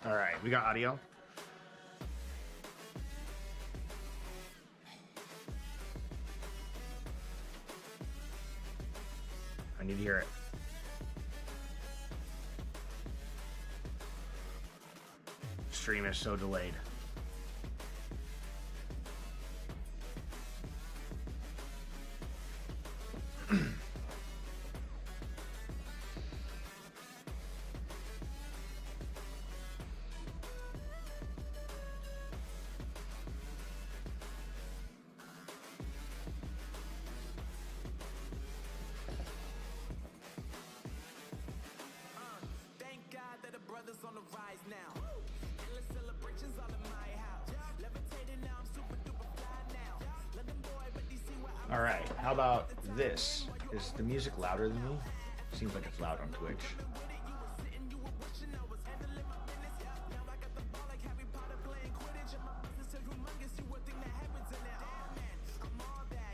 All right, we got audio. I need to hear it. Stream is so delayed. All right, how about this? Is the music louder than me? Seems like it's loud on Twitch.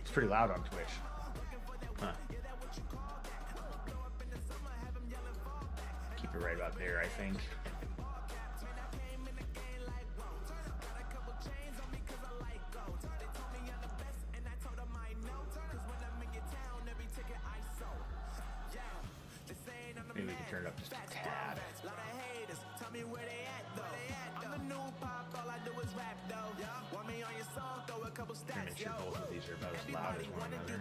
It's pretty loud on Twitch. Huh. Keep it right about there, I think. Maybe we can turn it up just a tad. I'm make sure both of these are about as loud as one another.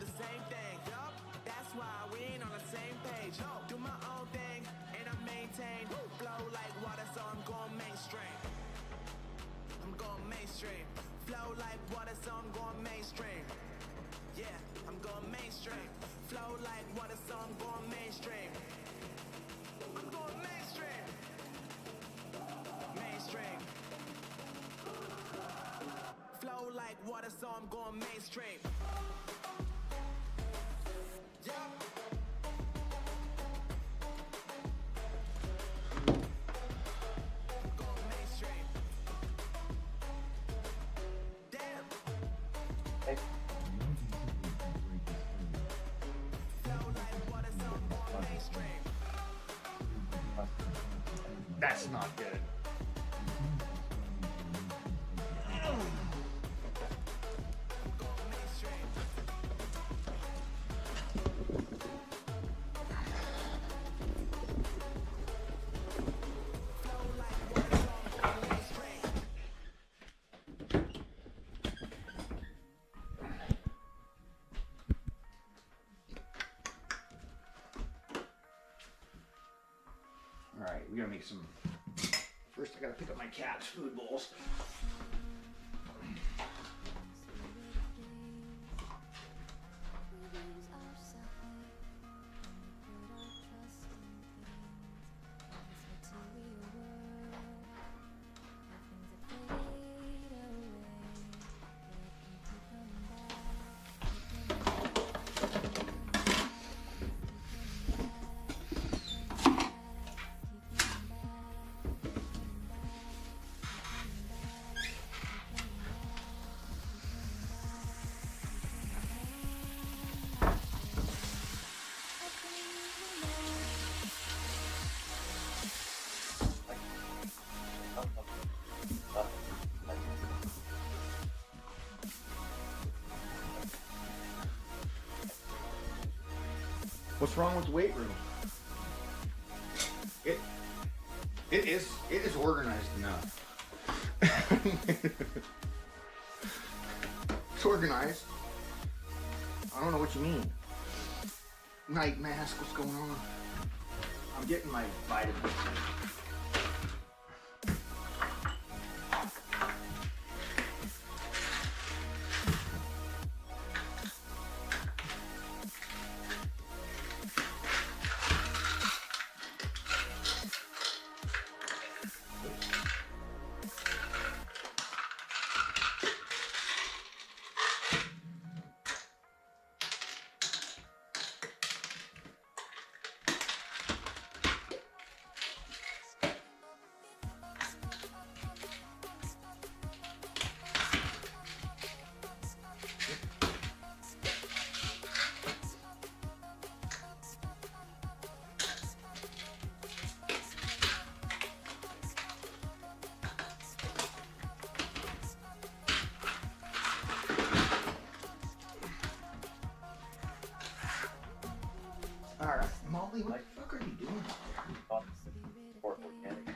That's why we ain't on the same page. Do my own thing and I maintain. Flow like water, so I'm going mainstream. I'm going mainstream. Flow like water, so I'm going mainstream. Yeah, I'm going mainstream. Flow like water, so I'm going mainstream. I'm going mainstream. Mainstream. Flow like water, so I'm going mainstream. Yeah. I'm going mainstream. Damn. Hey. Flow like water, so I'm going mainstream. That's not good. All right, we gotta make some. First, I gotta pick up my cat's food bowls. What's wrong with the weight room? It is organized enough. It's organized. I don't know what you mean. Night mask, what's going on? I'm getting my vitamins. Ollie, what the fuck are you doing? Or organic.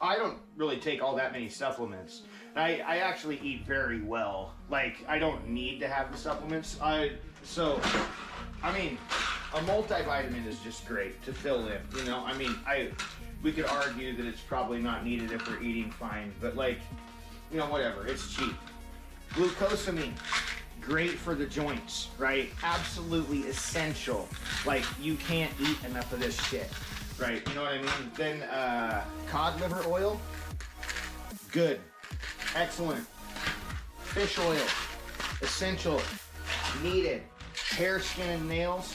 I don't really take all that many supplements. I actually eat very well. Like, I don't need to have the supplements. I mean, a multivitamin is just great to fill in, you know? I mean, we could argue that it's probably not needed if we're eating fine, but like, you know, whatever, it's cheap. Glucosamine, great for the joints, right? Absolutely essential. Like, you can't eat enough of this shit, right? You know what I mean? Then cod liver oil, good, excellent. Fish oil, essential, needed. Hair, skin, and nails,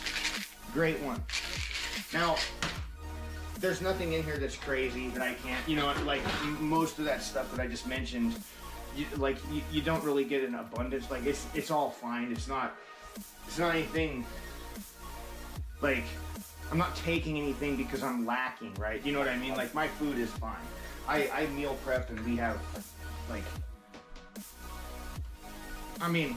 great one. Now, there's nothing in here that's crazy that I can't, you know, like most of that stuff that I just mentioned, you don't really get in abundance. Like, it's all fine. It's not anything, like, I'm not taking anything because I'm lacking, right? You know what I mean? Like, my food is fine. I meal prep, and we have, like, I mean,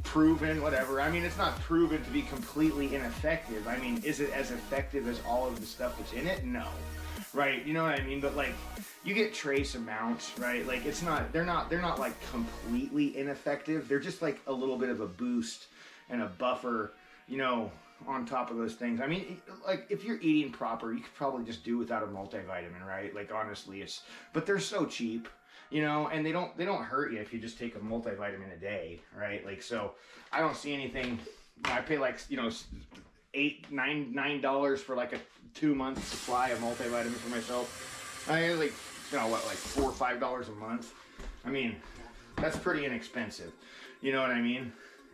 proven, whatever. I mean, it's not proven to be completely ineffective. I mean, is it as effective as all of the stuff that's in it? No. Right? You know what I mean? But like, you get trace amounts, right? Like, it's not, they're not like completely ineffective. They're just like a little bit of a boost and a buffer, you know, on top of those things. I mean, like, if you're eating proper, you could probably just do without a multivitamin, right? Like, honestly, but they're so cheap. You know, and they don't hurt you if you just take a multivitamin a day, right? Like, so I don't see anything. I pay like, you know, $9 for like a 2-month supply of multivitamin for myself. I like, you know, what, like $4 or $5 a month. I mean, that's pretty inexpensive. You know what I mean?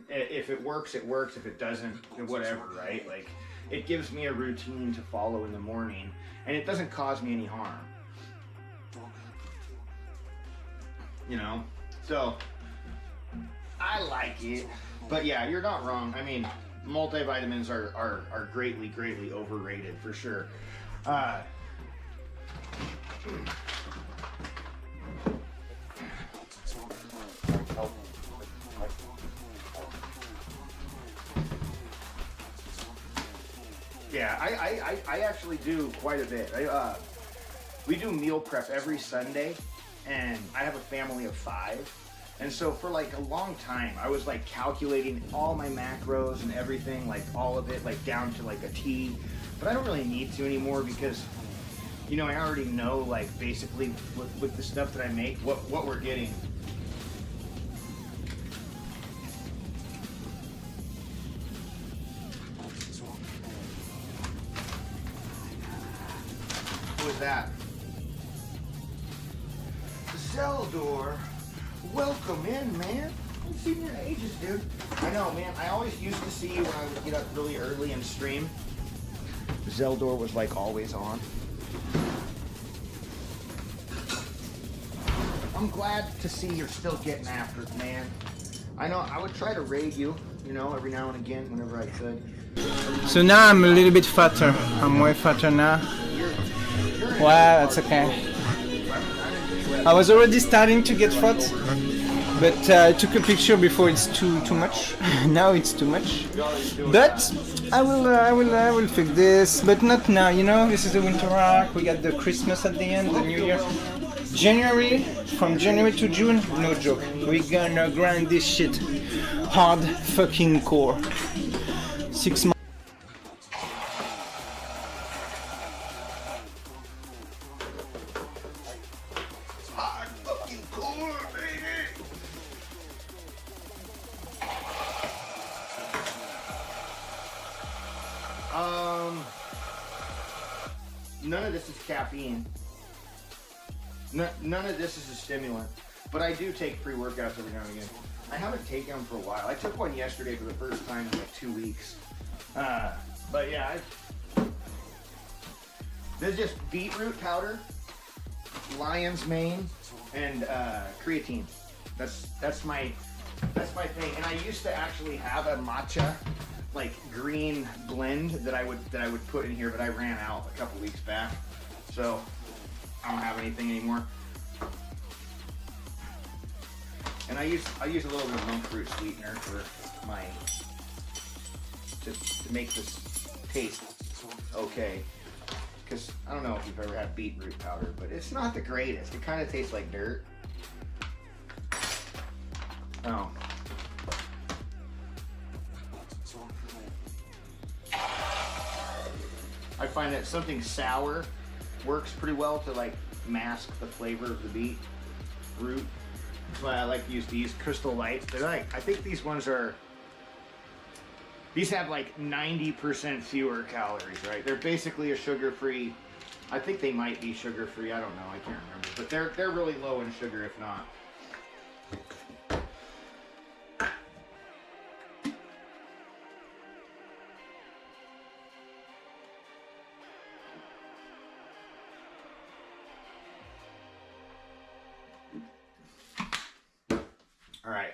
If it works, it works. If it doesn't, whatever, right? Like, it gives me a routine to follow in the morning, and it doesn't cause me any harm. You know, so I like it, but yeah, you're not wrong. I mean, multivitamins are greatly overrated for sure. Yeah, I actually do quite a bit. We do meal prep every Sunday. And I have a family of 5. And so for like a long time, I was like calculating all my macros and everything, like all of it, like down to like a T. But I don't really need to anymore because, you know, I already know, like, basically with the stuff that I make, what we're getting. What was that? Zeldor, welcome in, man. I've seen your ages, dude. I know, man. I always used to see you when I would get up really early and stream. Zeldor was like always on. I'm glad to see you're still getting after it, man. I know I would try to raid you, you know, every now and again whenever I could. So now I'm a little bit fatter. I'm way fatter now. Well, that's okay. I was already starting to get fat, but I took a picture before it's too much. Now it's too much. But I will fix this, but not now. You know, this is the winter arc. We got the Christmas at the end, the New Year. January, from January to June, no joke. We're gonna grind this shit hard fucking core. 6 months. None of this is caffeine. None of this is a stimulant. But I do take pre-workouts every now and again. I haven't taken them for a while. I took one yesterday for the first time in like 2 weeks. But yeah, there's just beetroot powder, lion's mane, and creatine. That's my thing. And I used to actually have a matcha, like, green blend that I would put in here, but I ran out a couple weeks back, so I don't have anything anymore. And I use a little bit of monk fruit sweetener for my to make this taste okay. Because I don't know if you've ever had beetroot powder, but it's not the greatest. It kind of tastes like dirt. Oh. I find that something sour works pretty well to like mask the flavor of the beetroot. That's why I like to use these Crystal Lights. They're like, I think these ones are, these have like 90% fewer calories, right? They're basically a sugar-free, I think they might be sugar-free, I don't know, I can't remember. But they're really low in sugar if not. All right.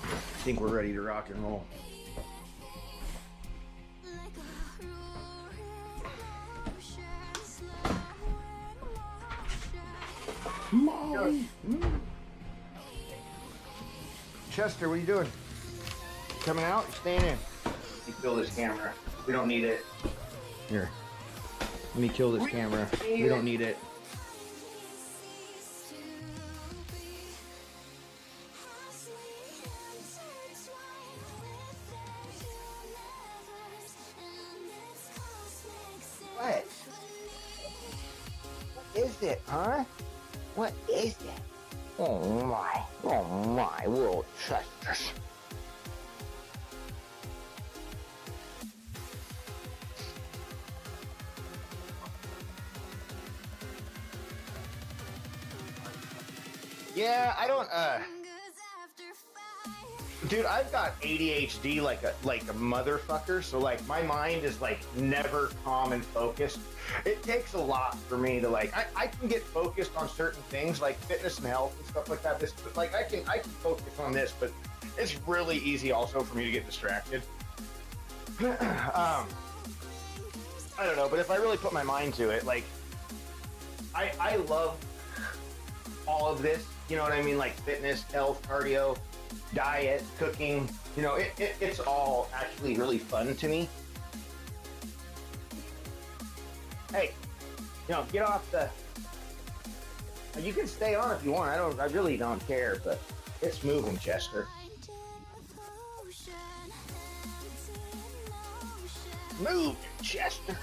I think we're ready to rock and roll. Chester, what are you doing? Coming out? You're staying in? You fill this camera. We don't need it. Here. Let me kill this camera. We don't need it. What? What is it, huh? What is it? Oh my, little Chesters. Yeah, I don't, dude, I've got ADHD like a motherfucker, so like my mind is like never calm and focused. It takes a lot for me to like, I can get focused on certain things like fitness and health and stuff like that. But like I can focus on this, but it's really easy also for me to get distracted. I don't know, but if I really put my mind to it, like I love all of this, you know what I mean? Like fitness, health, cardio, diet, cooking, you know, it's all actually really fun to me. Hey, you know, get off the, you can stay on if you want. I really don't care, but it's moving, Chester. Move, Chester.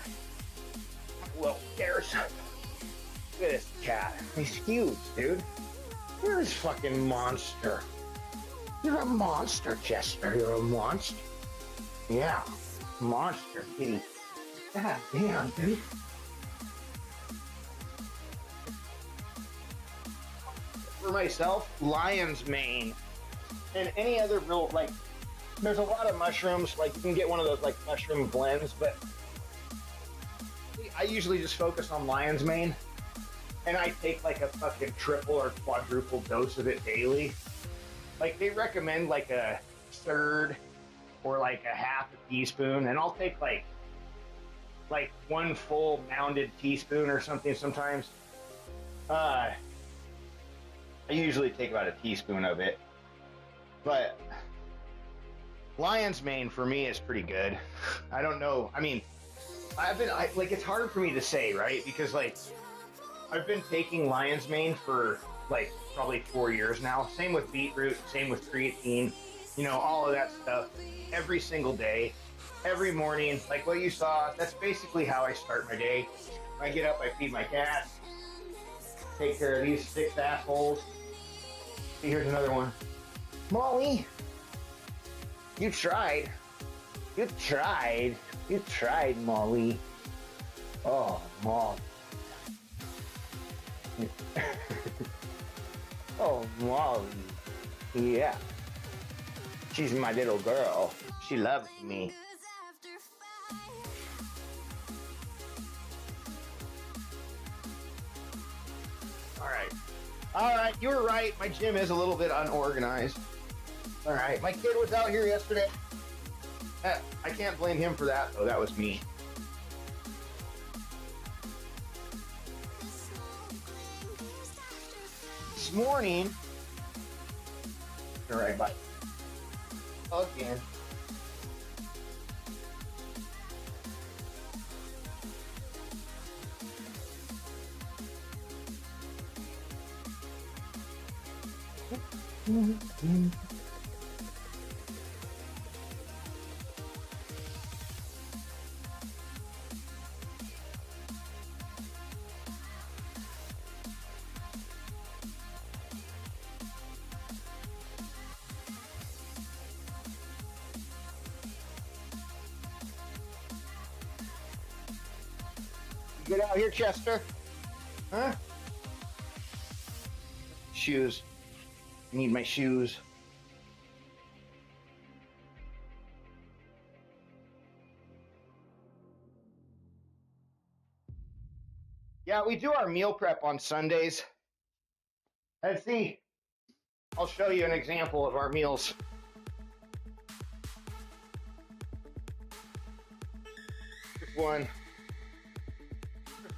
Well, there's, look at this cat. He's huge, dude. You're this fucking monster. You're a monster, Chester. You're a monster. Yeah, monster, kitty. God damn, dude. For myself, lion's mane. And any other real, like, there's a lot of mushrooms. Like, you can get one of those, like, mushroom blends, but I usually just focus on lion's mane. And I take like a fucking triple or quadruple dose of it daily. Like they recommend like a third or like a half a teaspoon, and I'll take like one full mounded teaspoon or something sometimes. I usually take about a teaspoon of it. But lion's mane for me is pretty good. I don't know. I mean, like it's hard for me to say, right? Because like I've been taking lion's mane for like probably 4 years now. Same with beetroot, same with creatine, you know, all of that stuff every single day, every morning. Like what you saw, that's basically how I start my day. When I get up, I feed my cats, take care of these 6 assholes. See, here's another one. Molly, you tried, Molly. Oh, Molly. Oh, Molly. Yeah. She's my little girl. She loves me. All right, you were right. My gym is a little bit unorganized. All right, my kid was out here yesterday. I can't blame him for that, though. That was me. this morning, all right, bye. Again. Get out here, Chester. Huh? Shoes. I need my shoes. Yeah, we do our meal prep on Sundays. Let's see. I'll show you an example of our meals. Just one.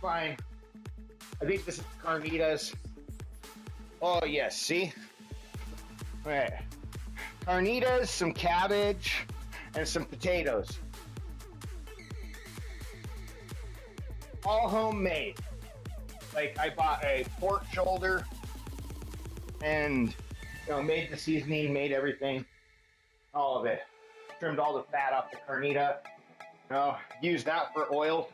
Fine. I think this is carnitas. Oh yes, see? All right. Carnitas, some cabbage, and some potatoes. All homemade. Like I bought a pork shoulder and made the seasoning, made everything. All of it. Trimmed all the fat off the carnita. Used that for oil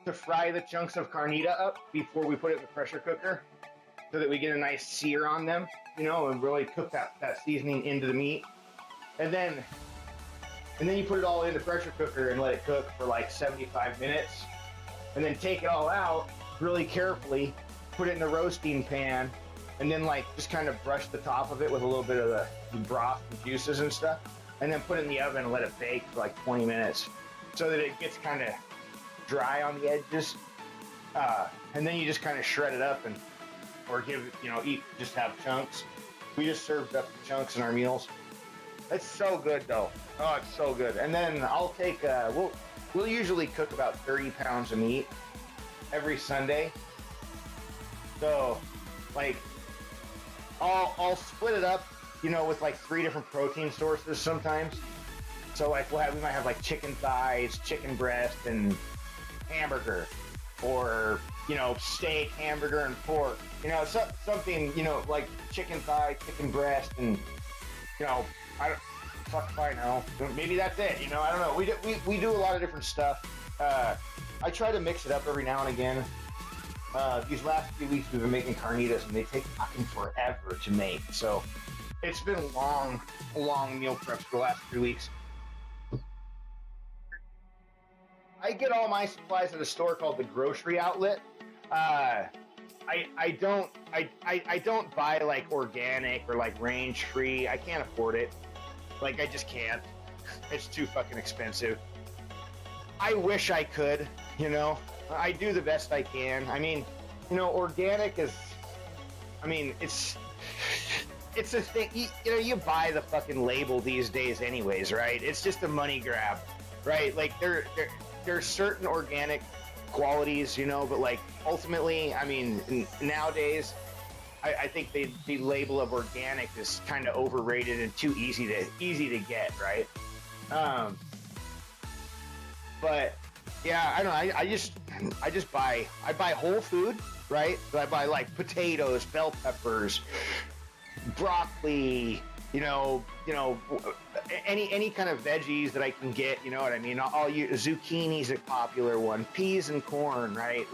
to fry the chunks of carnita up before we put it in the pressure cooker so that we get a nice sear on them, and really cook that seasoning into the meat. And then you put it all in the pressure cooker and let it cook for like 75 minutes. And then take it all out really carefully, put it in the roasting pan, and then just kind of brush the top of it with a little bit of the broth and juices and stuff. And then put it in the oven and let it bake for like 20 minutes so that it gets kind of dry on the edges, and then you just kind of shred it up or give eat, just have chunks. We just served up the chunks in our meals. It's so good though. Oh, it's so good. And then I'll take we'll usually cook about 30 pounds of meat every Sunday. So I'll split it up, with like 3 different protein sources sometimes. So we might have chicken thighs, chicken breast, and hamburger, or steak, hamburger, and pork. Something like chicken thigh, chicken breast, and I don't fuck if I know. Maybe that's it. I don't know. We do a lot of different stuff. I try to mix it up every now and again. These last few weeks we've been making carnitas, and they take fucking forever to make. So it's been long meal preps for the last 3 weeks. I get all my supplies at a store called the Grocery Outlet. I don't buy organic or range free. I can't afford it. I just can't. It's too fucking expensive. I wish I could, I do the best I can. I mean, organic is, it's a thing. You buy the fucking label these days anyways, right? It's just a money grab, right? There's certain organic qualities, but ultimately, nowadays, I think the label of organic is kind of overrated and too easy to get, right? But yeah, I don't know. I buy whole food, right? So I buy potatoes, bell peppers, broccoli, any kind of veggies that I can get, you know what I mean? I'll use zucchini's a popular one, peas and corn, right?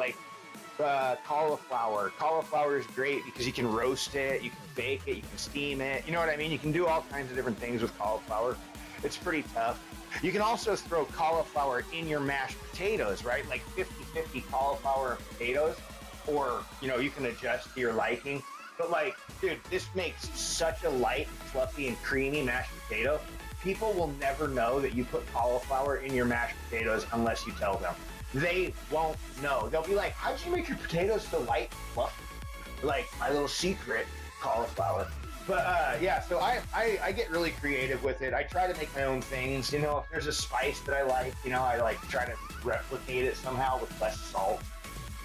Cauliflower. Cauliflower is great because you can roast it, you can bake it, you can steam it. You know what I mean? You can do all kinds of different things with cauliflower. It's pretty tough. You can also throw cauliflower in your mashed potatoes, right? 50-50 cauliflower and potatoes, or, you can adjust to your liking. But dude, this makes such a light, fluffy, and creamy mashed potato. People will never know that you put cauliflower in your mashed potatoes unless you tell them. They won't know. They'll be like, how'd you make your potatoes so light and fluffy? My little secret, cauliflower. But yeah, so I get really creative with it. I try to make my own things. If there's a spice that I like, I try to replicate it somehow with less salt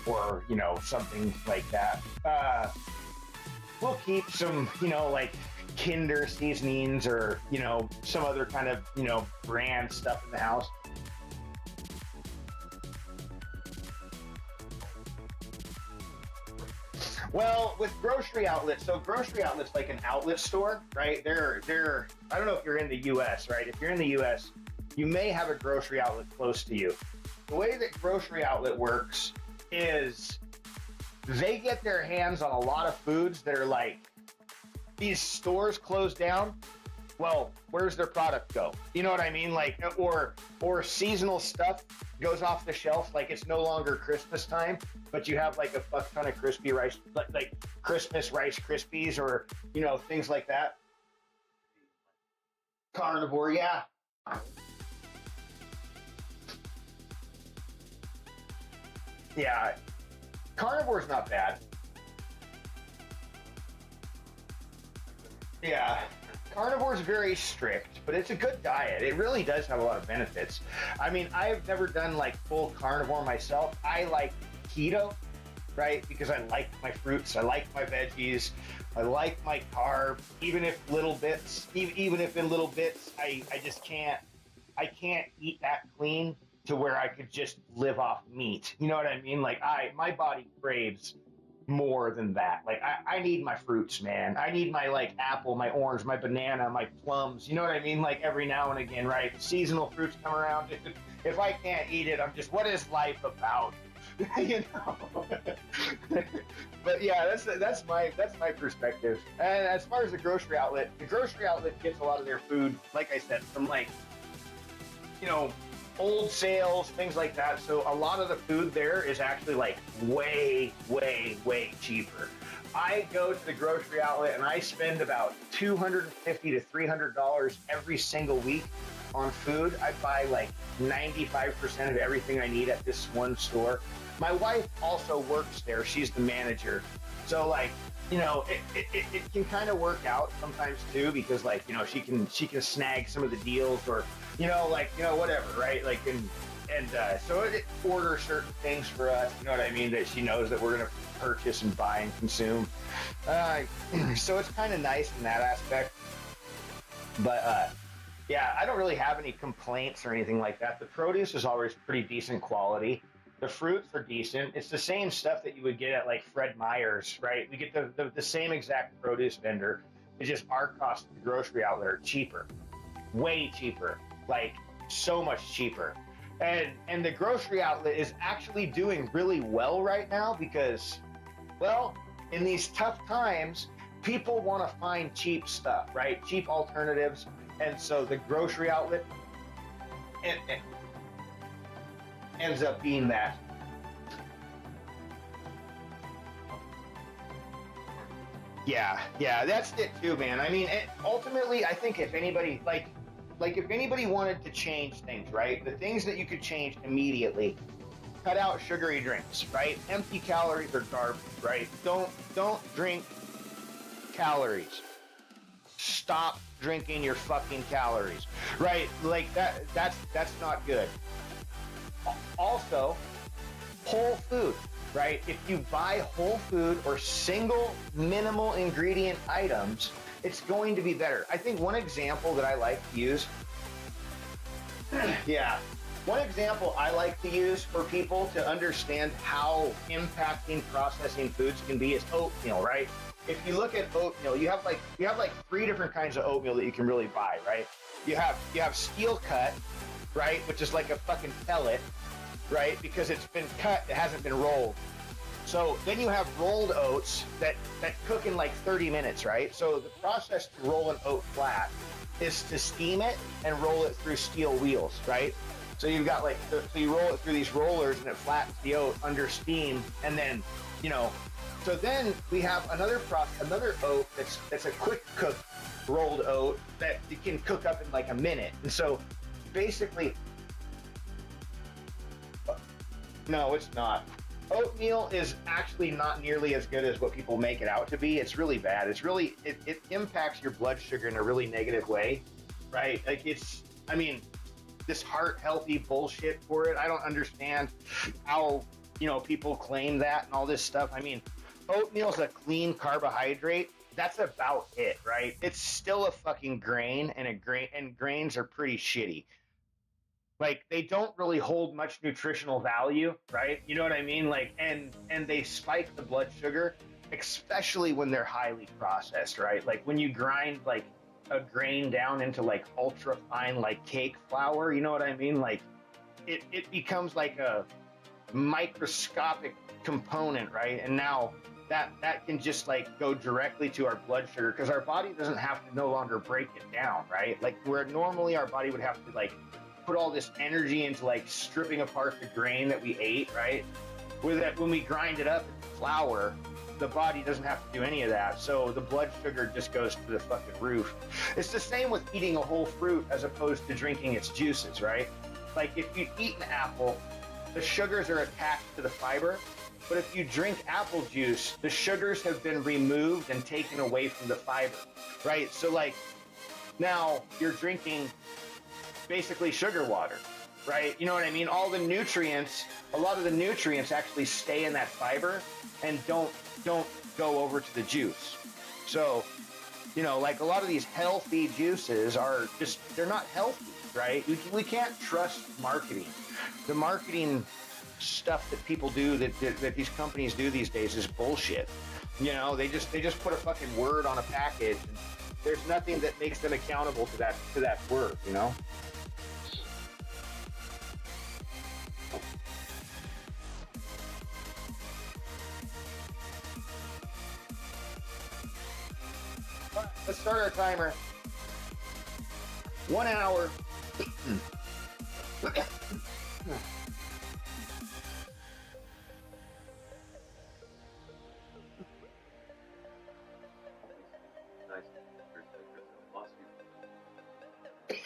or, something like that. we'll keep some, you know, like Kinder seasonings or, you know, some other kind of, you know, brand stuff in the house. Well, with grocery outlets, so grocery outlets like an outlet store, right? They're I don't know if you're in the US, right? If you're in the US, you may have a grocery outlet close to you. The way that grocery outlet works is they get their hands on a lot of foods that are like, these stores close down. Well, where's their product go? You know what I mean? Like, or seasonal stuff goes off the shelf. Like it's no longer Christmas time, but you have like a fuck ton of crispy rice, like Christmas Rice Krispies, or you know, things like that. Carnivore, yeah. Yeah, carnivore's not bad. Yeah, carnivore's very strict, but it's a good diet. It really does have a lot of benefits. I mean, I've never done like full carnivore myself. I like keto, right? Because I like my fruits, I like my veggies, I like my carbs, even if little bits, even if in little bits, I just can't, I can't eat that clean to where I could just live off meat. You know what I mean? Like my body craves more than that. Like I need my fruits, man. I need my like apple, my orange, my banana, my plums. You know what I mean? Like every now and again, right? Seasonal fruits come around. If I can't eat it, I'm just, what is life about? You know. But yeah, that's my perspective. And as far as the grocery outlet gets a lot of their food, like I said, from like, you know, old sales, things like that. So a lot of the food there is actually like way, way, way cheaper. I go to the grocery outlet and I spend about $250 to $300 every single week on food. I buy like 95% of everything I need at this one store. My wife also works there. She's the manager. So like, you know, it can kind of work out sometimes too, because like, you know, she can snag some of the deals, or, you know, like, you know, whatever, right? Like, and so it orders certain things for us, you know what I mean, that she knows that we're going to purchase and buy and consume. So it's kind of nice in that aspect. But yeah, I don't really have any complaints or anything like that. The produce is always pretty decent quality. The fruits are decent. It's the same stuff that you would get at like Fred Meyer's, right? We get the same exact produce vendor. It's just our costs at the grocery outlet are cheaper, way cheaper, like so much cheaper. And the grocery outlet is actually doing really well right now because, well, in these tough times, people want to find cheap stuff, right? Cheap alternatives. And so the grocery outlet ends up being that. Yeah, that's it too, man. I mean, ultimately, I think if anybody, like if anybody wanted to change things, right? The things that you could change immediately: cut out sugary drinks, right? Empty calories are garbage, right? Don't drink calories. Stop drinking your fucking calories, right? Like that's not good. Also, whole food, right? If you buy whole food or single minimal ingredient items, it's going to be better. I think one example that I like to use, one example I like to use for people to understand how impacting processing foods can be is oatmeal, right? If you look at oatmeal, you have like 3 different kinds of oatmeal that you can really buy, right? You have steel cut, right, which is like a fucking pellet, right? Because it's been cut, it hasn't been rolled. So then you have rolled oats that cook in like 30 minutes, right? So the process to roll an oat flat is to steam it and roll it through steel wheels, right? So you've got like, so you roll it through these rollers and it flattens the oat under steam, and then, you know, so then we have another oat that's a quick cook rolled oat that you can cook up in like a minute. And so basically, no, it's not. Oatmeal is actually not nearly as good as what people make it out to be. It's really bad. It impacts your blood sugar in a really negative way, right? Like this heart healthy bullshit for it. I don't understand how, you know, people claim that and all this stuff. I mean, oatmeal's a clean carbohydrate. That's about it, right? It's still a fucking grain, and grains are pretty shitty. Like they don't really hold much nutritional value, right? You know what I mean? Like and they spike the blood sugar, especially when they're highly processed, right? Like when you grind like a grain down into like ultra fine like cake flour, you know what I mean? Like it becomes like a microscopic component, right? And now that can just like go directly to our blood sugar because our body doesn't have to no longer break it down, right? Like where normally our body would have to like put all this energy into like stripping apart the grain that we ate, right? With that, when we grind it up into flour, the body doesn't have to do any of that. So the blood sugar just goes to the fucking roof. It's the same with eating a whole fruit as opposed to drinking its juices, right? Like if you eat an apple, the sugars are attached to the fiber. But if you drink apple juice, the sugars have been removed and taken away from the fiber, right? So like now you're drinking basically sugar water, right? You know what I mean? All the nutrients, a lot of the nutrients actually stay in that fiber and don't go over to the juice. So, you know, like a lot of these healthy juices are just, they're not healthy, right? We can't trust marketing. The marketing stuff that people do, that these companies do these days is bullshit. You know, they just put a fucking word on a package and there's nothing that makes them accountable to that word, you know? All right, let's start our timer. 1 hour.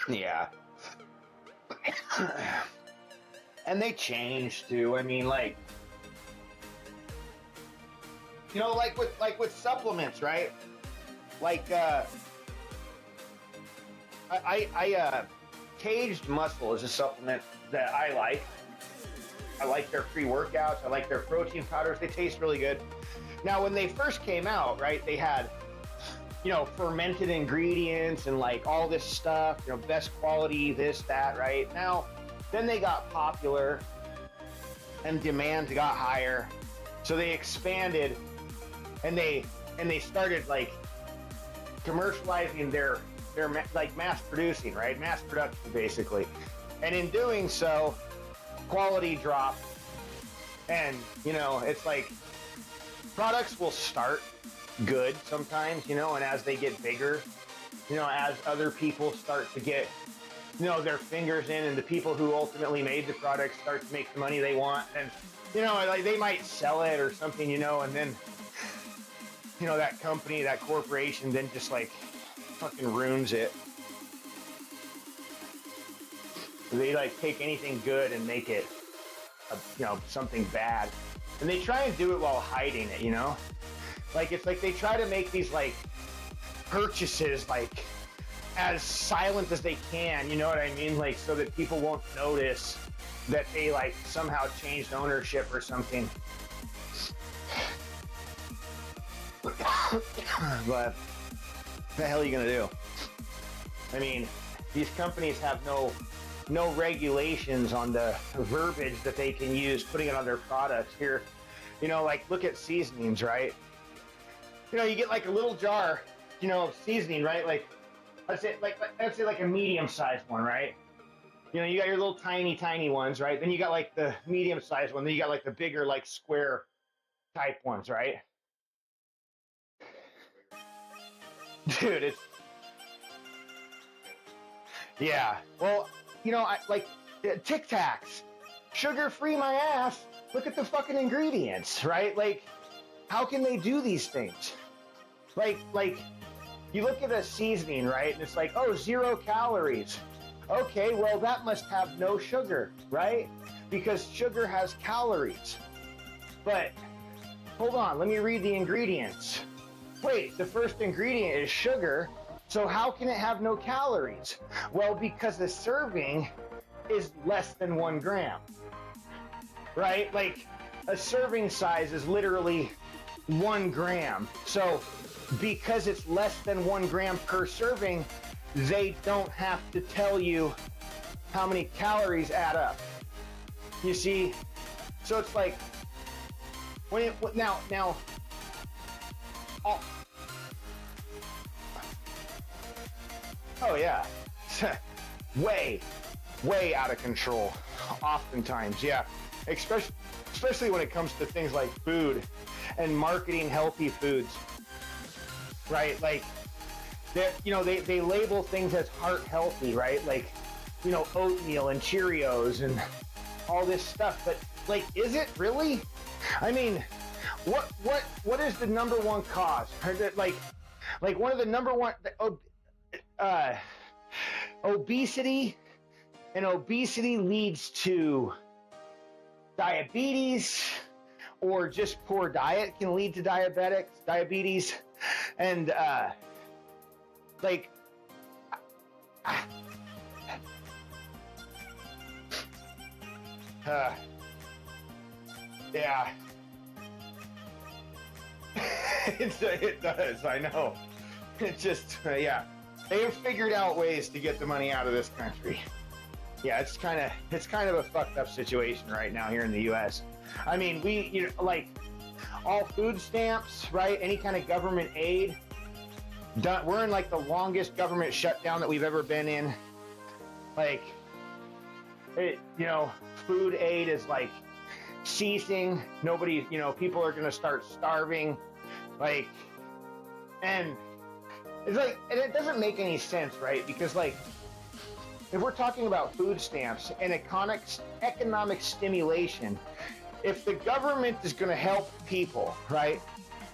Yeah. And they change too. I mean, like, you know, like with supplements, right? Like, Caged Muscle is a supplement that I like. I like their pre-workouts. I like their protein powders. They taste really good. Now, when they first came out, right, they had, you know, fermented ingredients and like all this stuff, you know, best quality, this, that, right? Now, then they got popular and demand got higher. So they expanded and they started like commercializing their like mass producing, right? Mass production basically. And in doing so, quality dropped. And, you know, it's like products will start good sometimes, you know, and as they get bigger, you know, as other people start to get, you know, their fingers in, and the people who ultimately made the product start to make the money they want, and, you know, like they might sell it or something, you know, and then, you know, that company, that corporation then just like fucking ruins it. They like take anything good and make it, you know, something bad, and they try and do it while hiding it, you know. Like, it's like they try to make these, like, purchases, like, as silent as they can, you know what I mean? Like, so that people won't notice that they, like, somehow changed ownership or something. But what the hell are you gonna do? I mean, these companies have no regulations on the verbiage that they can use putting it on their products. Here, you know, like, look at seasonings, right? You know, you get like a little jar, you know, of seasoning, right? Like, let's say like a medium-sized one, right? You know, you got your little tiny ones, right? Then you got like the medium-sized one. Then you got like the bigger, like square type ones, right? Dude, it's, yeah. Well, you know, I like Tic Tacs, sugar-free my ass. Look at the fucking ingredients, right? Like, how can they do these things? Like you look at a seasoning, right? And it's like, oh, 0 calories. Okay, well, that must have no sugar, right? Because sugar has calories. But hold on, let me read the ingredients. Wait, the first ingredient is sugar, so how can it have no calories? Well, because the serving is less than 1 gram, right? Like, a serving size is literally 1 gram. So because it's less than 1 gram per serving, they don't have to tell you how many calories add up. You see? So it's like, when it, now, oh yeah, way out of control, oftentimes, yeah. Especially when it comes to things like food and marketing healthy foods, right? Like, they label things as heart healthy, right? Like, oatmeal and Cheerios and all this stuff, but like, is it really? I mean, what is the number one cause? Like one of the number one, obesity, and obesity leads to diabetes, or just poor diet can lead to diabetes, and like, yeah. It does, I know. It just, yeah. They have figured out ways to get the money out of this country. Yeah, it's kind of a fucked up situation right now here in the U.S. I mean, like, all food stamps, right? Any kind of government aid. We're in like the longest government shutdown that we've ever been in. Like, food aid is like ceasing. Nobody, people are gonna start starving. Like, and it's like, and it doesn't make any sense, right? Because like, if we're talking about food stamps and economic stimulation, if the government is gonna help people, right?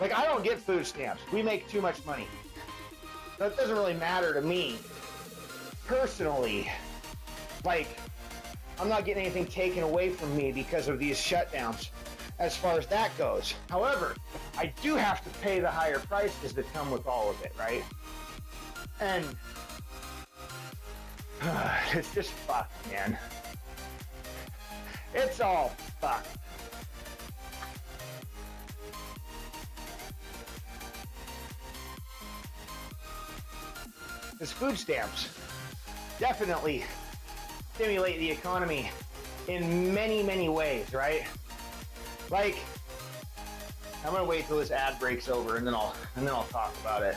Like, I don't get food stamps. We make too much money. That doesn't really matter to me personally. Like, I'm not getting anything taken away from me because of these shutdowns as far as that goes. However, I do have to pay the higher prices that come with all of it, right? And it's just fucked, man. It's all fucked. Because food stamps definitely stimulate the economy in many, many ways, right? Like, I'm gonna wait till this ad breaks over and then I'll talk about it.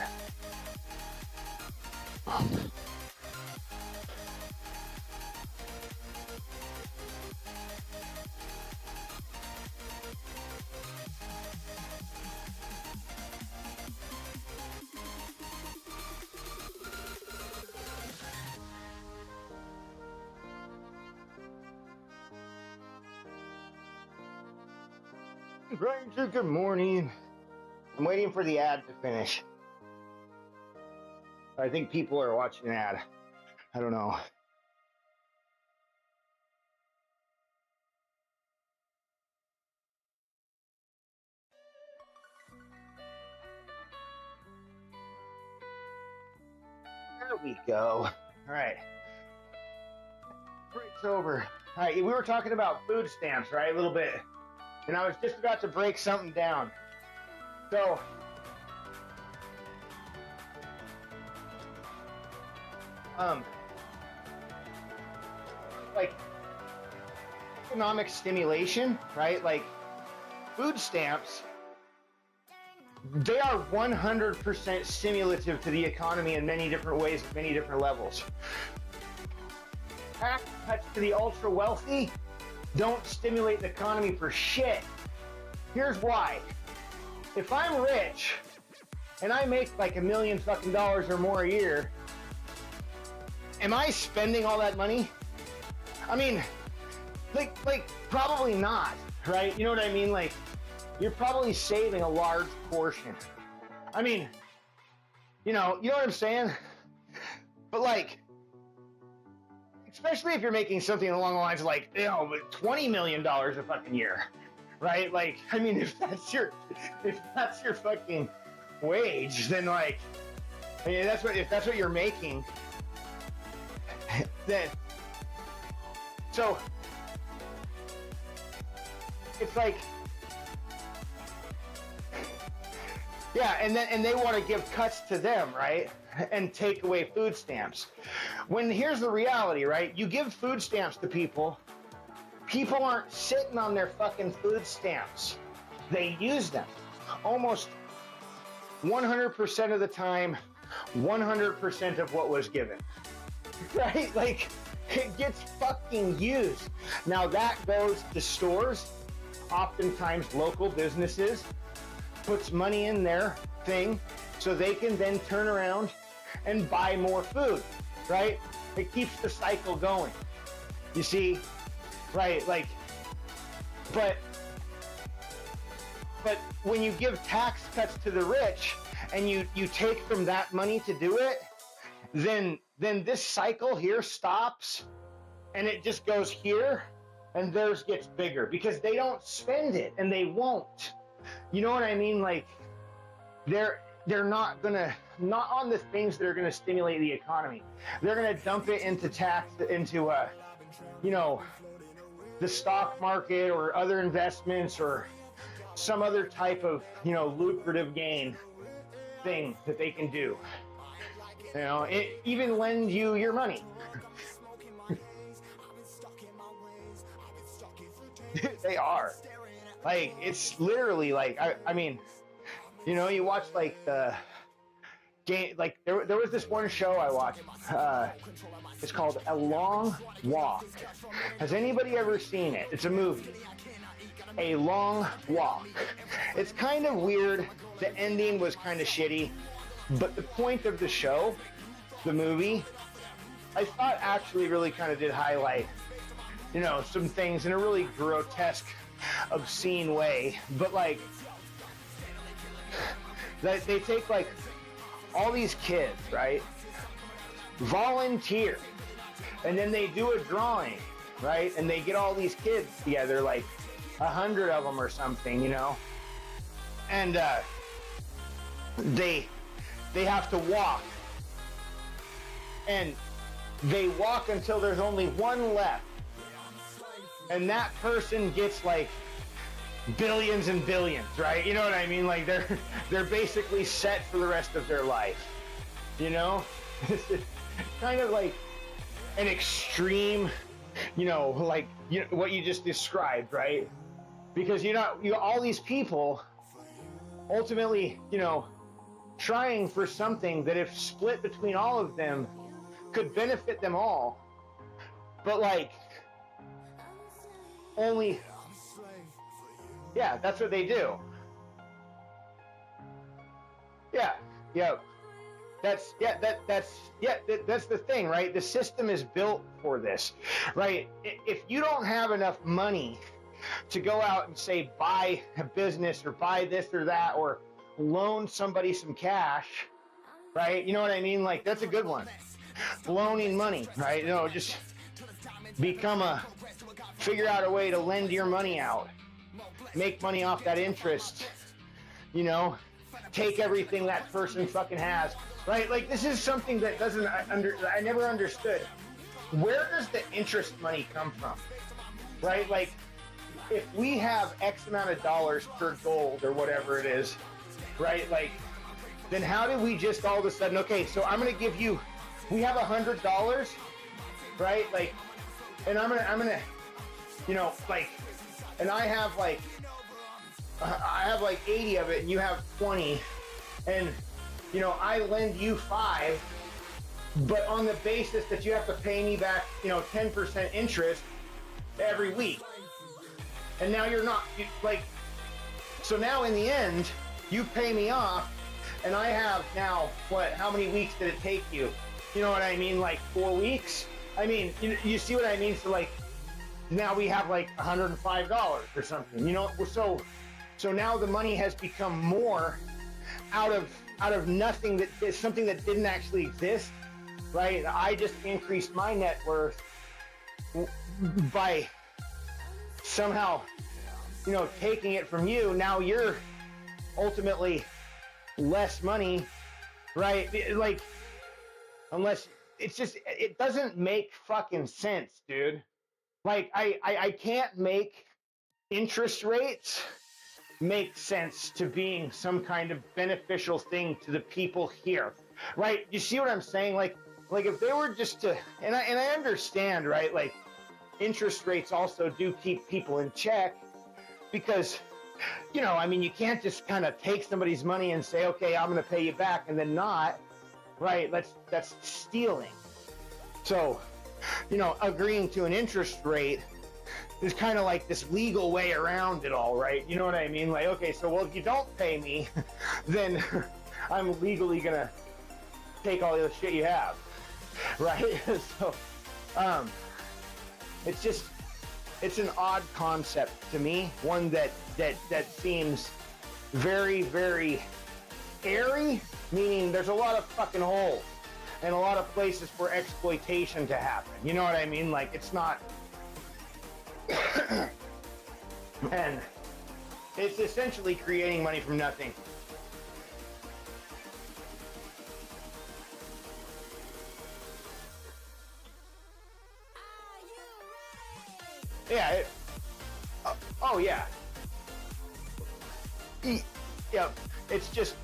Ranger, good morning. I'm waiting for the ad to finish. I think people are watching an ad. I don't know. There we go. All right. Break's over. All right, we were talking about food stamps, right? A little bit. And I was just about to break something down. So, like, economic stimulation, right? Like, food stamps, they are 100% stimulative to the economy in many different ways, at many different levels. Tax cuts to the ultra wealthy don't stimulate the economy for shit. Here's why. If I'm rich and I make like $1 million fucking or more a year, am I spending all that money? I mean, like probably not, right? You know what I mean? Like, you're probably saving a large portion. I mean, you know what I'm saying? But like, especially if you're making something along the lines of like, $20 million a fucking year, right? Like, I mean, if that's your fucking wage, then like, I mean, if that's what you're making, then, so, it's like, Yeah, and they want to give cuts to them, right? And take away food stamps. When here's the reality, right? You give food stamps to people, people aren't sitting on their fucking food stamps. They use them. Almost 100% of the time, 100% of what was given. Right? Like, it gets fucking used. Now that goes to stores, oftentimes local businesses, puts money in their thing so they can then turn around and buy more food, right? It keeps the cycle going. You see, right? Like, but when you give tax cuts to the rich and you take from that money to do it, then this cycle here stops and it just goes here and theirs gets bigger because they don't spend it and they won't. You know what I mean? Like, they're not on the things that are gonna stimulate the economy. They're gonna dump it into the stock market or other investments or some other type of, lucrative gain thing that they can do. It even lend you your money. They are. Like, it's literally like, I mean, you watch like the game, like there was this one show I watched. It's called A Long Walk. Has anybody ever seen it? It's a movie. A Long Walk. It's kind of weird. The ending was kind of shitty, but the point of the show, the movie, I thought actually really kind of did highlight, some things in a really grotesque, obscene way. But like, they take like all these kids, right? Volunteer. And then they do a drawing, right? And they get all these kids together, like 100 of them or something, and they have to walk, and they walk until there's only one left, and that person gets like billions and billions, right? You know what I mean? Like, they're basically set for the rest of their life, It's kind of like an extreme, like what you just described, right? Because all these people ultimately, trying for something that if split between all of them could benefit them all, but like only, yeah, that's what they do. That's the thing, right? The system is built for this, right? If you don't have enough money to go out and say buy a business or buy this or that or loan somebody some cash, right? You know what I mean? Like, that's a good one. Loaning money, right? Just figure out a way to lend your money out, make money off that interest, take everything that person fucking has, right? Like, this is something that I never understood. Where does the interest money come from, right? Like, if we have X amount of dollars per gold or whatever it is, right? Like, then how did we just all of a sudden, okay, so I'm going to give you, we have $100, right? Like, and I'm gonna, like, and I have like 80 of it and you have 20, and, I lend you 5, but on the basis that you have to pay me back, 10% interest every week. And now you're not, so now in the end, you pay me off, and I have now, how many weeks did it take you? You know what I mean? Like 4 weeks? I mean, you see what I mean? So like, now we have like $105 or something, so now the money has become more out of nothing, that is something that didn't actually exist, right? I just increased my net worth by somehow, taking it from you. Now you're ultimately less money, right? Like, unless it doesn't make fucking sense, dude. Like, I can't make interest rates make sense to being some kind of beneficial thing to the people here, right? You see what I'm saying? Like if they were just to, and I understand, right? Like interest rates also do keep people in check because, you know, I mean, you can't just kind of take somebody's money and say, okay, I'm going to pay you back and then not, right? That's stealing. So, you know, agreeing to an interest rate is kind of like this legal way around it all, right? You know what I mean? Like, okay, so, well, if you don't pay me, then I'm legally going to take all the shit you have, right? So, it's just, it's an odd concept to me, one that seems very, very airy, meaning there's a lot of fucking holes and a lot of places for exploitation to happen. You know what I mean? Like, it's not, and it's essentially creating money from nothing. Yeah. Oh yeah. Yeah. It's just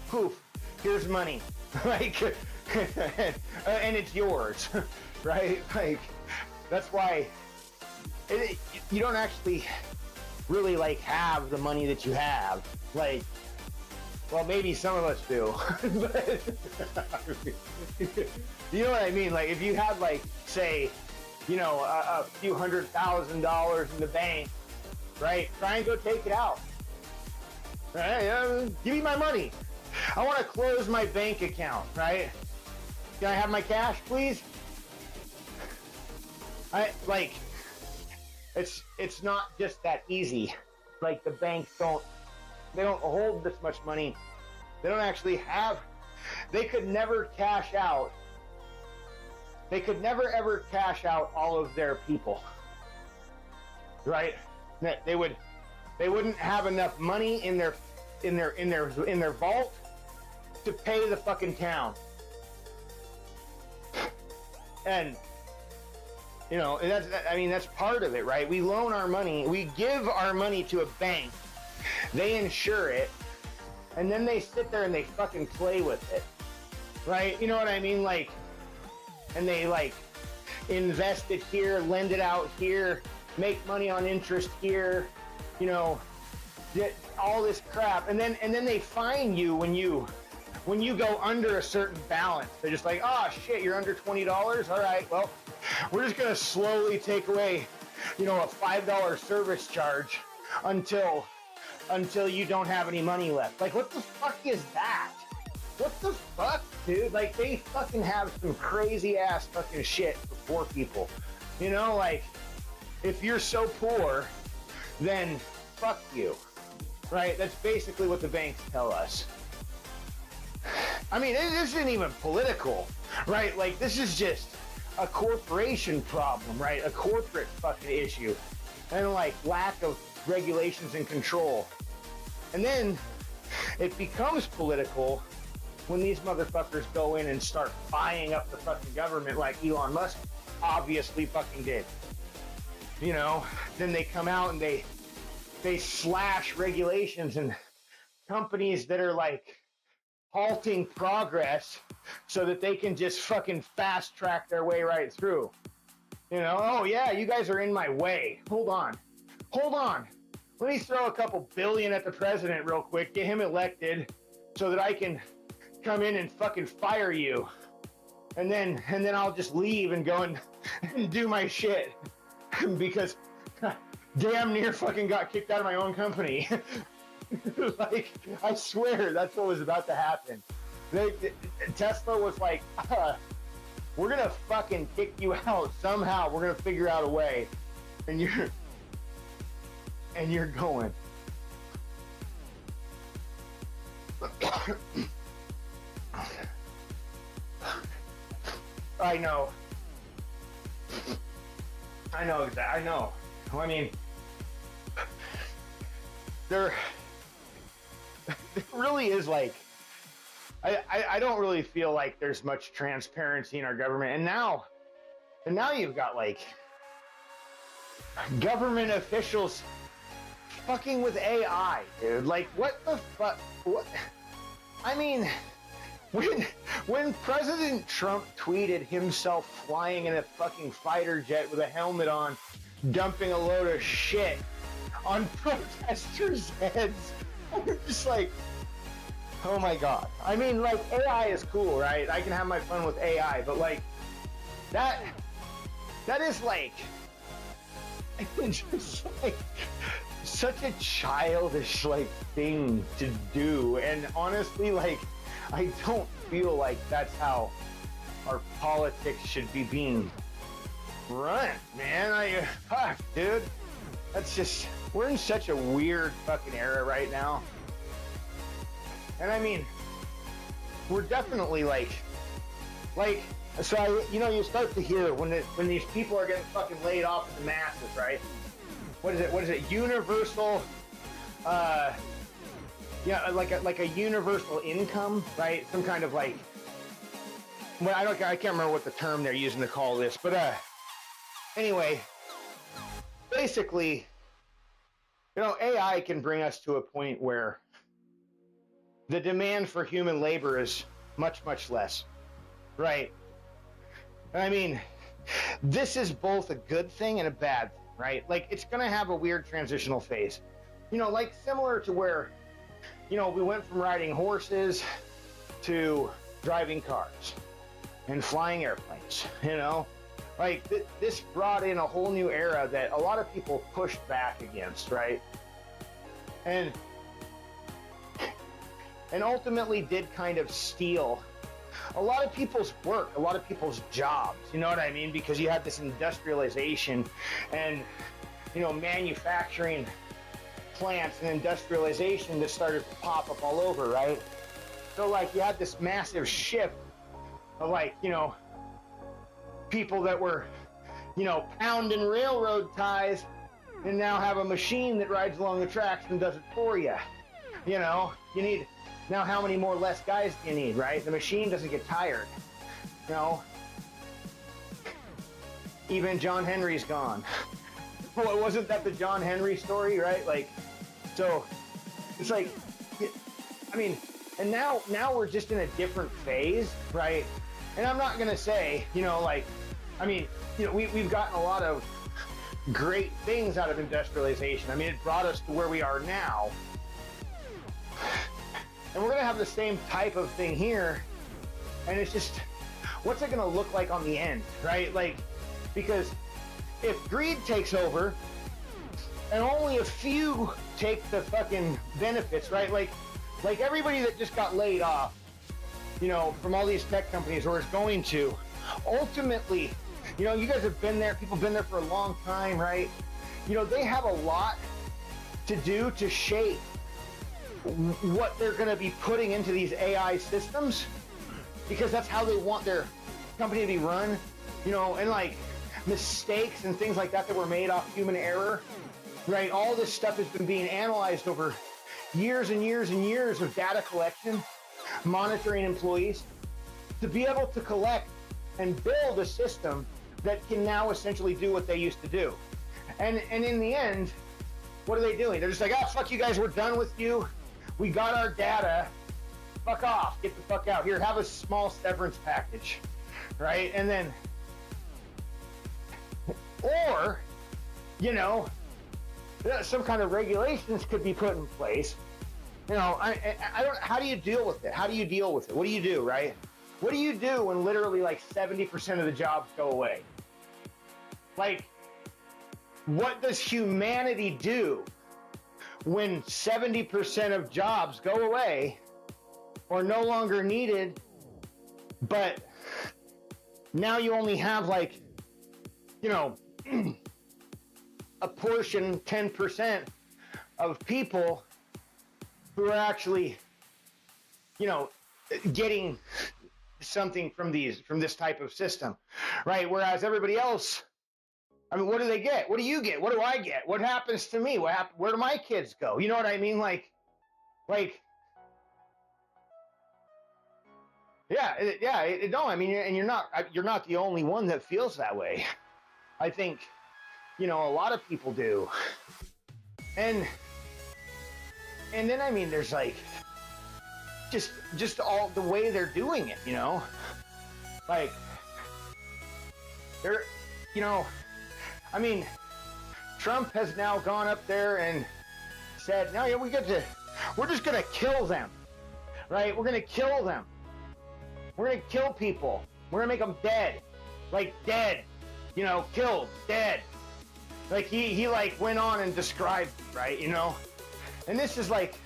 poof. Here's money, like, and it's yours, right? Like, that's why you don't actually really like have the money that you have. Like, well, maybe some of us do, but you know what I mean? Like, if you had, like, say, you know, a few $100,000 in the bank, right? Try and go take it out. Right? Give me my money. I want to close my bank account, right? Can I have my cash, please? It's not just that easy. Like, the banks don't hold this much money. They don't actually have, they could never cash out. They could never ever cash out all of their people, right? They wouldn't have enough money in their vault to pay the fucking town. And, you know, that's part of it, right? We loan our money, we give our money to a bank, they insure it, and then they sit there and they fucking play with it, right? You know what I mean? Like, and they, like, invest it here, lend it out here, make money on interest here, you know, all this crap, and then they fine you when you go under a certain balance. They're just like, oh shit, you're under $20. All right, well, we're just gonna slowly take away, you know, a $5 service charge until you don't have any money left. Like, what the fuck is that? What the fuck, dude? Like, they fucking have some crazy ass fucking shit for poor people. You know, like, if you're so poor, then fuck you. Right? That's basically what the banks tell us. I mean, this isn't even political, right? Like, this is just a corporation problem, right? A corporate fucking issue. And, like, lack of regulations and control. And then it becomes political when these motherfuckers go in and start buying up the fucking government like Elon Musk obviously fucking did. You know, then they come out and they slash regulations and companies that are, like, halting progress so that they can just fucking fast track their way right through. You know, oh yeah, you guys are in my way. Hold on. Let me throw a couple billion at the president real quick, get him elected so that I can come in and fucking fire you. And then I'll just leave and go and do my shit because damn near fucking got kicked out of my own company. Like, I swear that's what was about to happen. Tesla was like, we're gonna fucking kick you out somehow. We're gonna figure out a way. And you're going. I know. I know. I mean, there really is, like, I don't really feel like there's much transparency in our government. And now you've got, like, government officials fucking with AI, dude. Like, what the fuck? What? I mean, when President Trump tweeted himself flying in a fucking fighter jet with a helmet on, dumping a load of shit on protesters' heads, I'm just like, oh my god. I mean, like, AI is cool, right? I can have my fun with AI, but like, that is like, just like such a childish like thing to do. And honestly, like, I don't feel like that's how our politics should be being run, man. Fuck, dude. That's just, we're in such a weird fucking era right now. And I mean, we're definitely like, so you start to hear when these people are getting fucking laid off at the masses, right? What is it? Universal, like a universal income, right? Some kind of like, well, I can't remember what the term they're using to call this, but anyway, basically, AI can bring us to a point where the demand for human labor is much, much less, right? I mean, this is both a good thing and a bad thing, right? Like, it's gonna have a weird transitional phase. Like similar to where, we went from riding horses to driving cars and flying airplanes, Like, this brought in a whole new era that a lot of people pushed back against, right? And ultimately did kind of steal a lot of people's work, a lot of people's jobs, you know what I mean? Because you had this industrialization and, manufacturing plants and industrialization that started to pop up all over, right? So, like, you had this massive shift of, like, people that were, pounding railroad ties and now have a machine that rides along the tracks and does it for you. You need, now how many more less guys do you need, right? The machine doesn't get tired. Even John Henry's gone. Well, wasn't that the John Henry story, right? Like, so it's like, I mean, and now we're just in a different phase, right? And I'm not gonna say, we've gotten a lot of great things out of industrialization. I mean, it brought us to where we are now. And we're gonna have the same type of thing here. And it's just, what's it gonna look like on the end, right? Like, because if greed takes over and only a few take the fucking benefits, right? Like everybody that just got laid off, from all these tech companies or is going to, ultimately, you guys have been there, people have been there for a long time, right? They have a lot to do to shape what they're going to be putting into these AI systems, because that's how they want their company to be run, and like mistakes and things like that were made off human error, right? All this stuff has been being analyzed over years and years and years of data collection, monitoring employees, to be able to collect and build a system that can now essentially do what they used to do. And in the end, what are they doing? They're just like, fuck you guys, we're done with you. We got our data. Fuck off. Get the fuck out. Here, have a small severance package, right? And then, or, some kind of regulations could be put in place. I don't, how do you deal with it? How do you deal with it? What do you do, right? What do you do when literally like 70% of the jobs go away? Like, what does humanity do when 70% of jobs go away or no longer needed, but now you only have like, a portion, 10% of people who are actually, getting something from this type of system, right? Whereas everybody else, I mean, what do they get? What do you get? What do I get? What happens to me? Where do my kids go? You know what I mean? Like, no, I mean, and you're not the only one that feels that way. I think, a lot of people do. And and then I mean, there's like just all the way they're doing it, you know, like they're, you know, I mean, Trump has now gone up there and said, no, yeah, we're just gonna kill them, right? We're gonna kill them. We're gonna kill people. We're gonna make them dead, like dead, you know, killed, dead. Like he like went on and described, right, you know? And this is like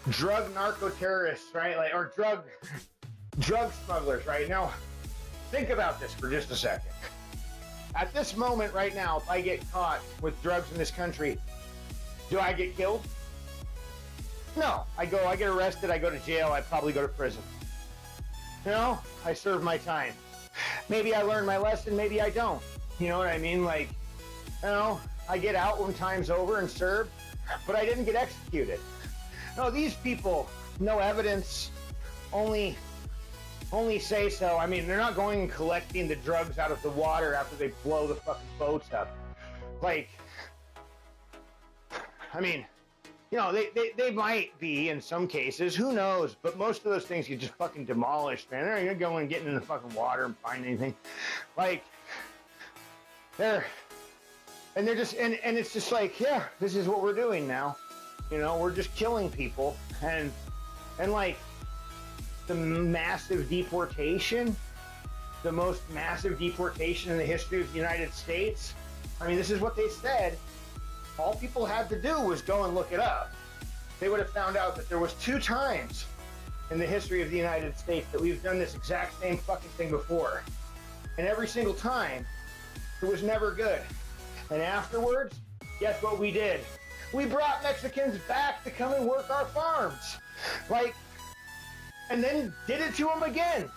drug narco terrorists, right? Like, or drug smugglers, right? Now, think about this for just a second. At this moment right now, if I get caught with drugs in this country, do I get killed? No, I get arrested, I go to jail, I probably go to prison. You know, I serve my time. Maybe I learn my lesson, maybe I don't. You know what I mean? Like, you know, I get out when time's over and serve, but I didn't get executed. No, these people, no evidence, only say so. I mean, they're not going and collecting the drugs out of the water after they blow the fucking boats up. Like, I mean, you know, they might be in some cases, who knows? But most of those things get just fucking demolished, man. They're not gonna go and get in the fucking water and find anything. Like, they're just, and it's just like, yeah, this is what we're doing now. You know, we're just killing people, and like the massive deportation, the most massive deportation in the history of the United States. I mean, this is what they said. All people had to do was go and look it up. They would have found out that there was 2 times in the history of the United States that we've done this exact same fucking thing before. And every single time, it was never good. And afterwards, guess what we did? We brought Mexicans back to come and work our farms. Like, and then did it to them again.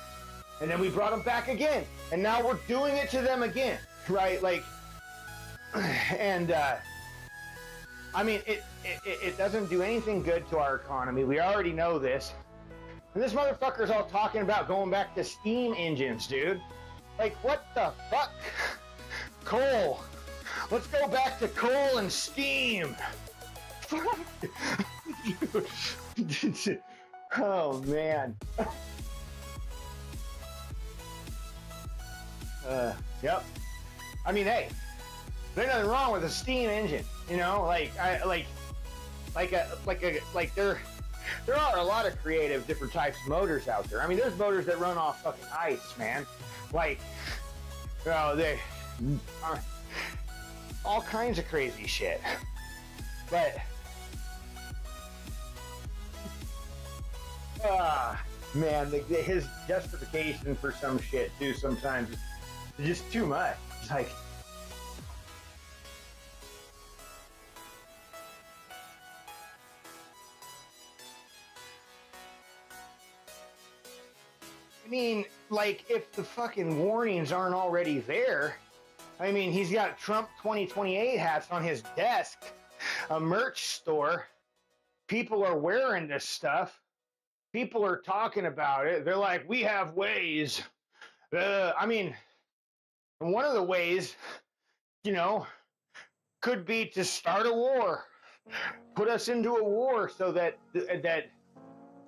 And then we brought them back again. And now we're doing it to them again, right? Like, and, I mean, it doesn't do anything good to our economy. We already know this. And this motherfucker's all talking about going back to steam engines, dude. Like, what the fuck? Coal. Let's go back to coal and steam. Oh, man. Yep. I mean, hey, there's nothing wrong with a steam engine, you know? There are a lot of creative different types of motors out there. I mean, there's motors that run off fucking ice, man. Like, you know, they are all kinds of crazy shit. But man, his justification for some shit too sometimes is just too much. It's like, I mean, like, if the fucking warnings aren't already there, I mean, he's got Trump 2028 hats on his desk, a merch store. People are wearing this stuff. People are talking about it. They're like, we have ways. I mean, one of the ways, you know, could be to start a war, put us into a war so that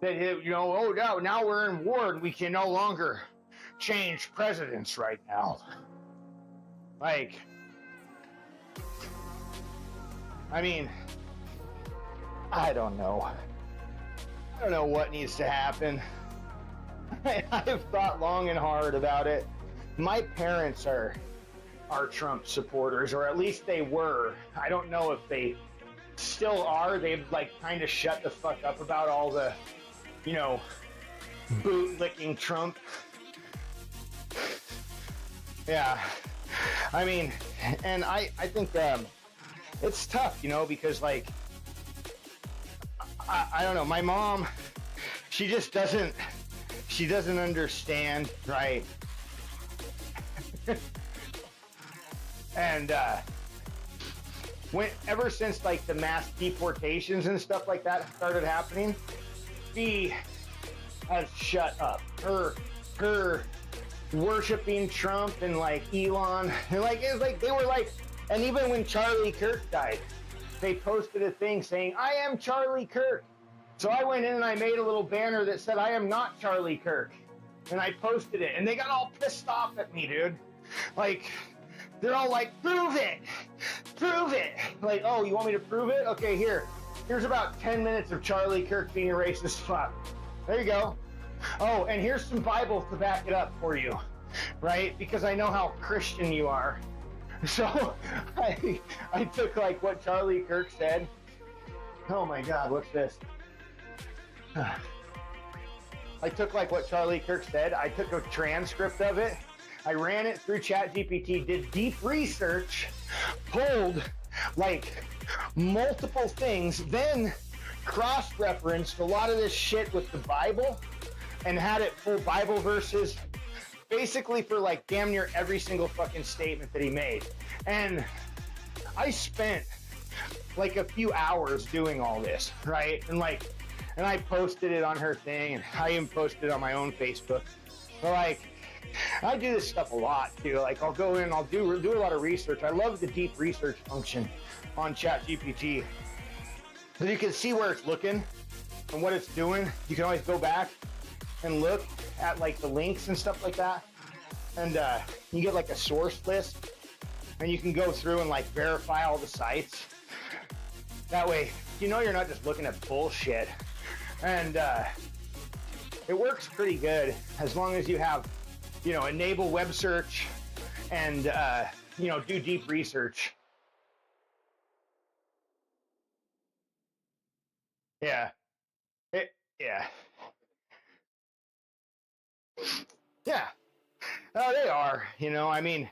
you know, oh, now we're in war and we can no longer change presidents right now. Like, I mean, I don't know. I don't know what needs to happen. I've thought long and hard about it. My parents are Trump supporters, or at least they were. I don't know if they still are. They've like kind of shut the fuck up about all the, you know, bootlicking Trump. Yeah. I mean, and I think it's tough, you know, because like, I don't know, my mom, she just doesn't understand, right? And ever since like the mass deportations and stuff like that started happening, she has shut up. Her worshiping Trump and like Elon, and like it's like they were like, and even when Charlie Kirk died, they posted a thing saying, I am Charlie Kirk. So I went in and I made a little banner that said, I am not Charlie Kirk. And I posted it, and they got all pissed off at me, dude. Like, they're all like, prove it, prove it. Like, oh, you want me to prove it? Okay, here's about 10 minutes of Charlie Kirk being a racist fuck. There you go. Oh, and here's some Bible to back it up for you, right? Because I know how Christian you are. So I took like what Charlie Kirk said. Oh my God, what's this? I took like what Charlie Kirk said. I took a transcript of it. I ran it through ChatGPT, did deep research, pulled like multiple things, then cross-referenced a lot of this shit with the Bible and had it pull Bible verses basically for like damn near every single fucking statement that he made. And I spent like a few hours doing all this, right? And I posted it on her thing, and I even posted it on my own Facebook. But like, I do this stuff a lot too. Like, I'll go in, I'll do a lot of research. I love the deep research function on ChatGPT. So you can see where it's looking and what it's doing. You can always go back and look at like the links and stuff like that. And you get like a source list, and you can go through and like verify all the sites. That way, you know you're not just looking at bullshit. And it works pretty good as long as you have, you know, enable web search and, you know, do deep research. Yeah. Yeah. Yeah. Oh, they are, you know, I mean,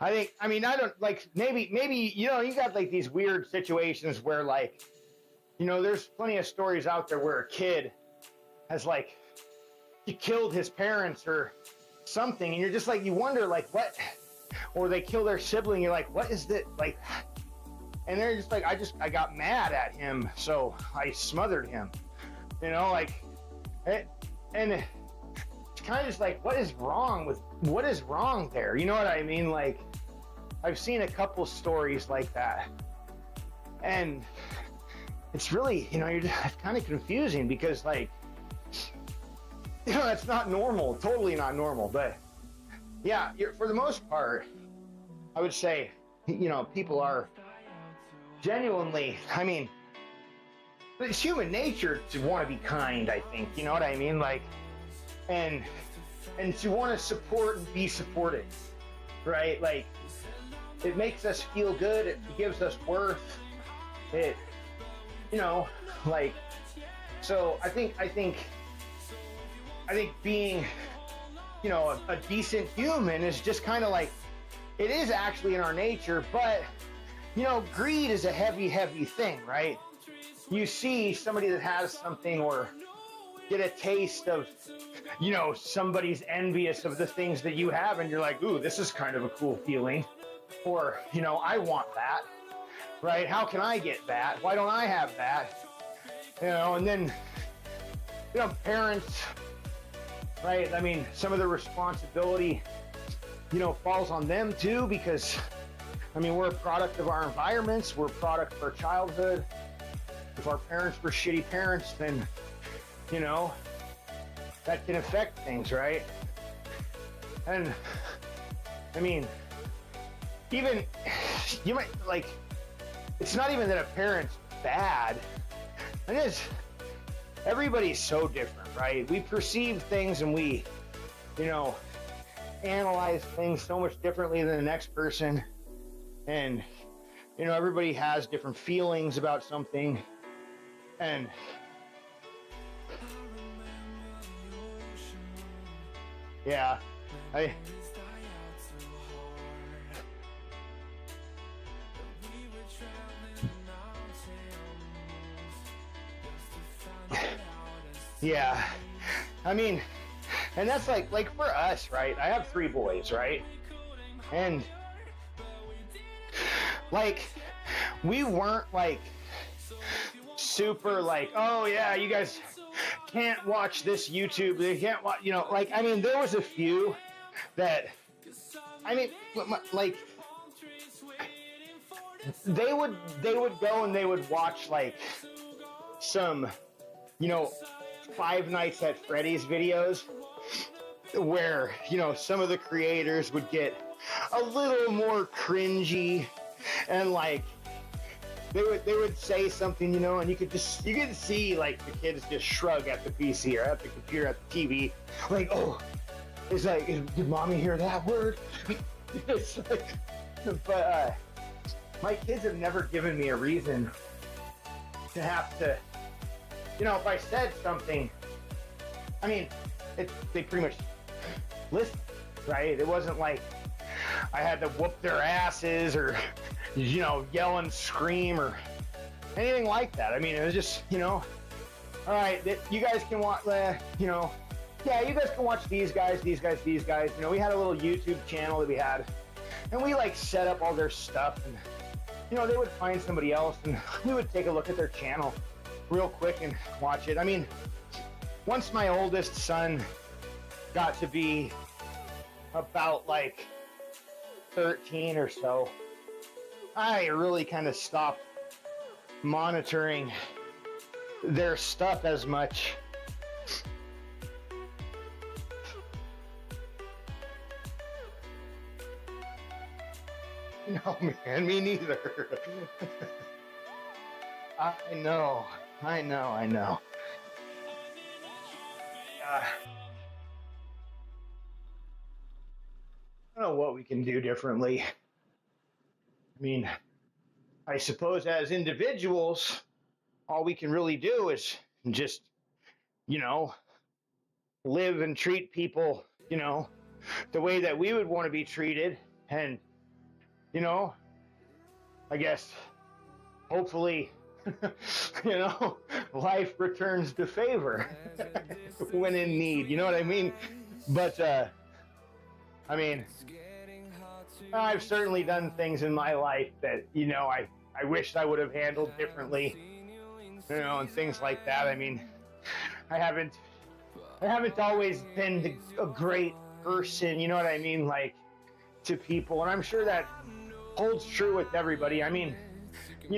I don't like, maybe, you know, you got like these weird situations where like, you know, there's plenty of stories out there where a kid has like, he killed his parents or something, and you're just like, you wonder like what, or they kill their sibling, you're like, what is that, like, and they're just like, I got mad at him, so I smothered him, you know, like, and it's kind of just like, what is wrong there, you know what I mean? Like, I've seen a couple stories like that, and it's really, you know, it's kind of confusing because like, you know, that's not normal, totally not normal. But yeah, for the most part, I would say, you know, people are genuinely, I mean, it's human nature to want to be kind, I think, you know what I mean? Like, and to want to support and be supported, right? Like, it makes us feel good, it gives us worth, it, you know, like, so I think being, you know, a decent human is just kind of like, it is actually in our nature, but, you know, greed is a heavy, heavy thing, right? You see somebody that has something or get a taste of, you know, somebody's envious of the things that you have, and you're like, ooh, this is kind of a cool feeling. Or, you know, I want that, right? How can I get that? Why don't I have that? You know, and then, you know, parents, right? I mean, some of the responsibility, you know, falls on them too, because, I mean, we're a product of our environments, we're a product of our childhood. If our parents were shitty parents, then, you know, that can affect things, right? And, I mean, even, you might, like, it's not even that a parent's bad. It is, everybody's so different, right? We perceive things and we, you know, analyze things so much differently than the next person. And, you know, everybody has different feelings about something. And yeah, yeah, I mean, and that's like for us, right? I have 3 boys, right? And like, we weren't like super like, oh yeah, you guys can't watch this YouTube, they can't watch, you know, like, I mean, there was a few that, I mean, like, they would go and they would watch like some, Five Nights at Freddy's videos where, some of the creators would get a little more cringy and like they would say something, and you could see like the kids just shrug at the PC or at the computer, at the TV, like, oh, it's like, did mommy hear that word? It's like, but my kids have never given me a reason to have to, if I said something, I mean, they pretty much listened, right? It wasn't like I had to whoop their asses or, yell and scream or anything like that. I mean, it was just, all right, you guys can watch, yeah, you guys can watch these guys. We had a little YouTube channel that we had, and we like set up all their stuff, and, they would find somebody else, and we would take a look at their channel real quick and watch it. I mean, once my oldest son got to be about like 13 or so, I really kind of stopped monitoring their stuff as much. No, man, me neither. I know. I don't know what we can do differently. I mean, I suppose as individuals, all we can really do is just, live and treat people, the way that we would want to be treated. And, I guess, hopefully, life returns to favor when in need. You know what I mean? But, I mean, I've certainly done things in my life that, I wished I would have handled differently, and things like that. I mean, I haven't always been a great person, you know what I mean? Like, to people. And I'm sure that holds true with everybody. I mean,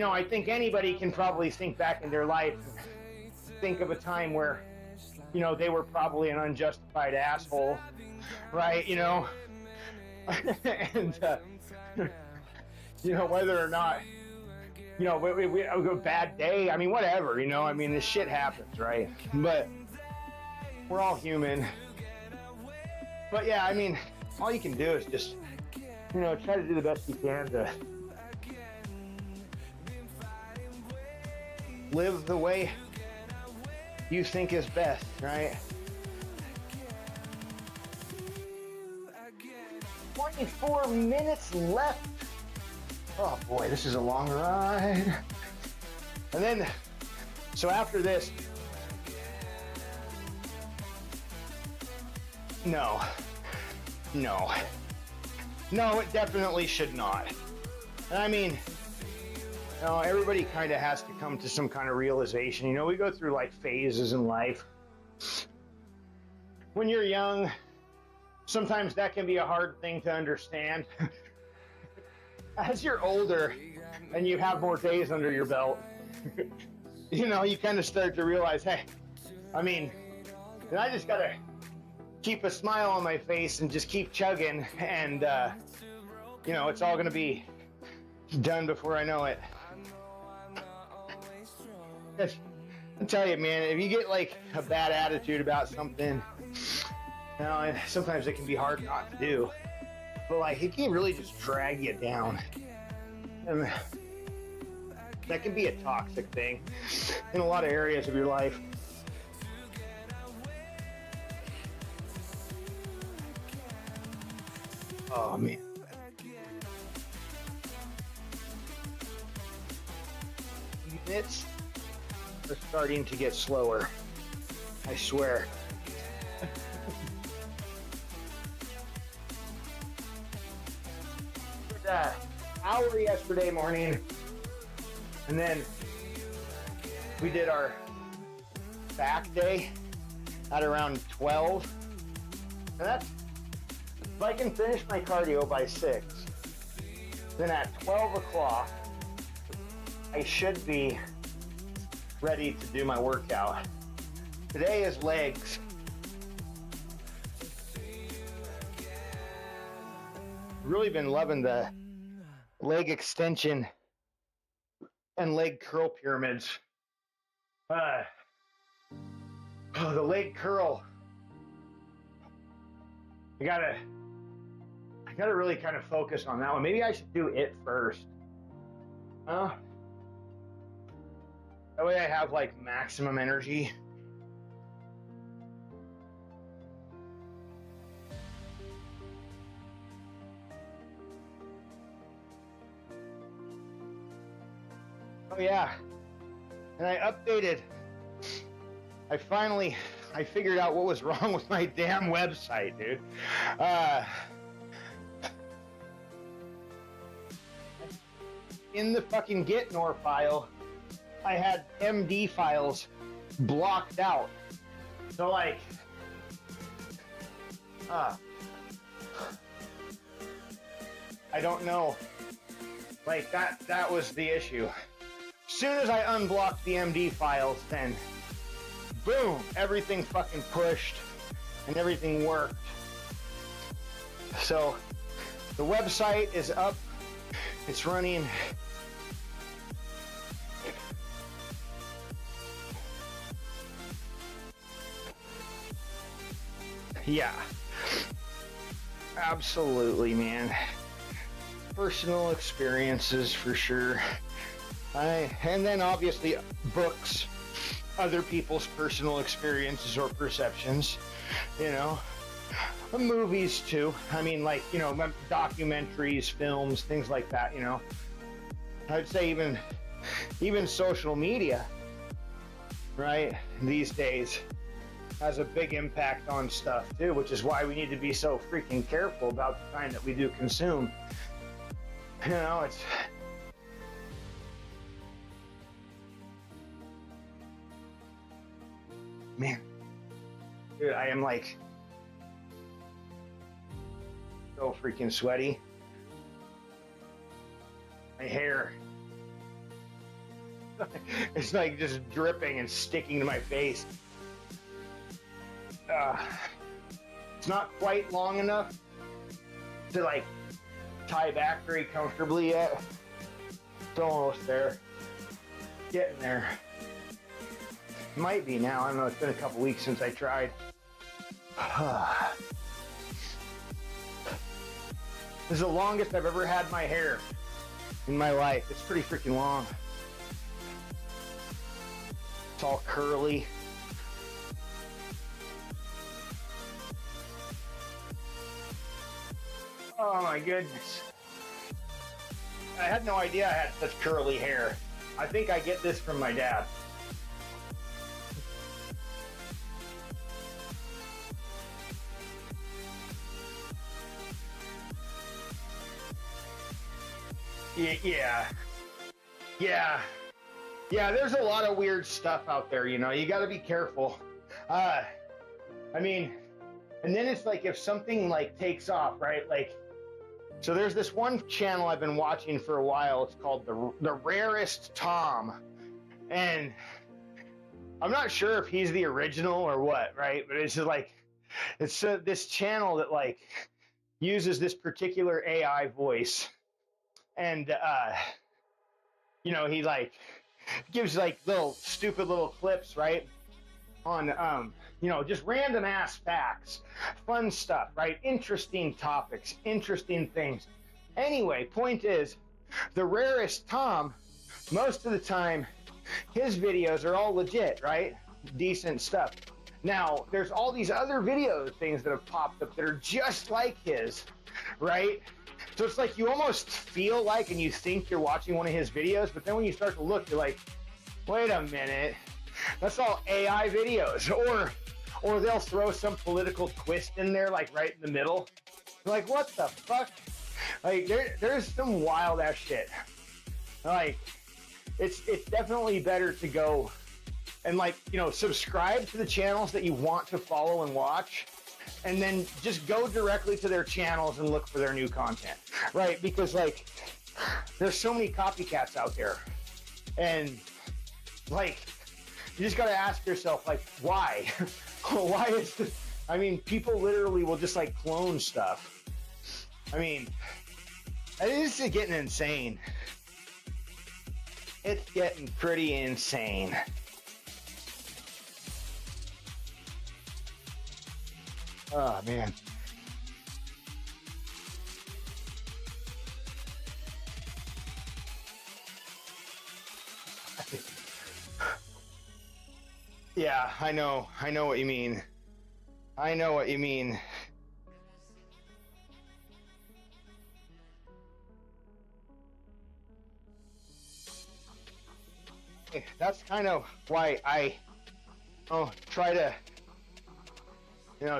I think anybody can probably think back in their life and think of a time where, they were probably an unjustified asshole, right? And, whether or not, we have a bad day, I mean, whatever, I mean, this shit happens, right? But we're all human. But yeah, I mean, all you can do is just, try to do the best you can to live the way you think is best, right? 24 minutes left. Oh boy, this is a long ride. And then, so after this, no, it definitely should not. And I mean, everybody kind of has to come to some kind of realization. We go through like phases in life. When you're young, sometimes that can be a hard thing to understand. As you're older and you have more days under your belt, you kind of start to realize, hey, I mean, I just gotta keep a smile on my face and just keep chugging, and it's all gonna be done before I know it. I tell you, man, if you get like a bad attitude about something, sometimes it can be hard not to do, but like it can really just drag you down, and that can be a toxic thing in a lot of areas of your life. Oh man. Minutes are starting to get slower, I swear. Hour yesterday morning, and then we did our back day at around 12. And that's, if I can finish my cardio by 6, then at 12 o'clock I should be ready to do my workout. Today is legs. Really been loving the leg extension and leg curl pyramids. The leg curl. I gotta really kind of focus on that one. Maybe I should do it first. That way I have like maximum energy. Oh yeah, and I updated. I figured out what was wrong with my damn website, dude. In the fucking getnor file, I had MD files blocked out. So like, I don't know. Like that was the issue. As soon as I unblocked the MD files, then boom, everything fucking pushed and everything worked. So the website is up. It's running. Yeah, absolutely, man. Personal experiences for sure. And then obviously books, other people's personal experiences or perceptions, you know. Movies too. I mean, like, you know, documentaries, films, things like that, you know. I'd say even social media, right, these days has a big impact on stuff too, which is why we need to be so freaking careful about the kind that we do consume. You know, it's man, dude, I am like so freaking sweaty. My hair, it's like just dripping and sticking to my face. It's not quite long enough to like tie back very comfortably yet. It's almost there. Getting there. Might be now. I don't know. It's been a couple weeks since I tried. This is the longest I've ever had my hair in my life. It's pretty freaking long. It's all curly. Oh my goodness. I had no idea I had such curly hair. I think I get this from my dad. Yeah, there's a lot of weird stuff out there, you know. You got to be careful. I mean, and then it's like if something like takes off, right? Like, so there's this one channel I've been watching for a while. It's called the Rarest Tom, and I'm not sure if he's the original or what, right? But it's just like it's this channel that like uses this particular AI voice, and you know, he like gives like little stupid little clips, right? On you know, just random ass facts, fun stuff, right? Interesting topics, interesting things. Anyway, point is, the Rarest Tom, most of the time, his videos are all legit, right? Decent stuff. Now, there's all these other video things that have popped up that are just like his, right? So it's like you almost feel like and you think you're watching one of his videos, but then when you start to look, you're like, wait a minute, that's all AI videos. Or they'll throw some political twist in there, like right in the middle. You're like, what the fuck? Like there's some wild ass shit. Like it's definitely better to go and like, you know, subscribe to the channels that you want to follow and watch, and then just go directly to their channels and look for their new content, right? Because like there's so many copycats out there. And like, you just gotta ask yourself, like, why? Why is this? I mean, people literally will just like clone stuff. I mean, this is getting insane. It's getting pretty insane. Oh, man. Yeah, I know what you mean. I know what you mean. That's kind of why I try to,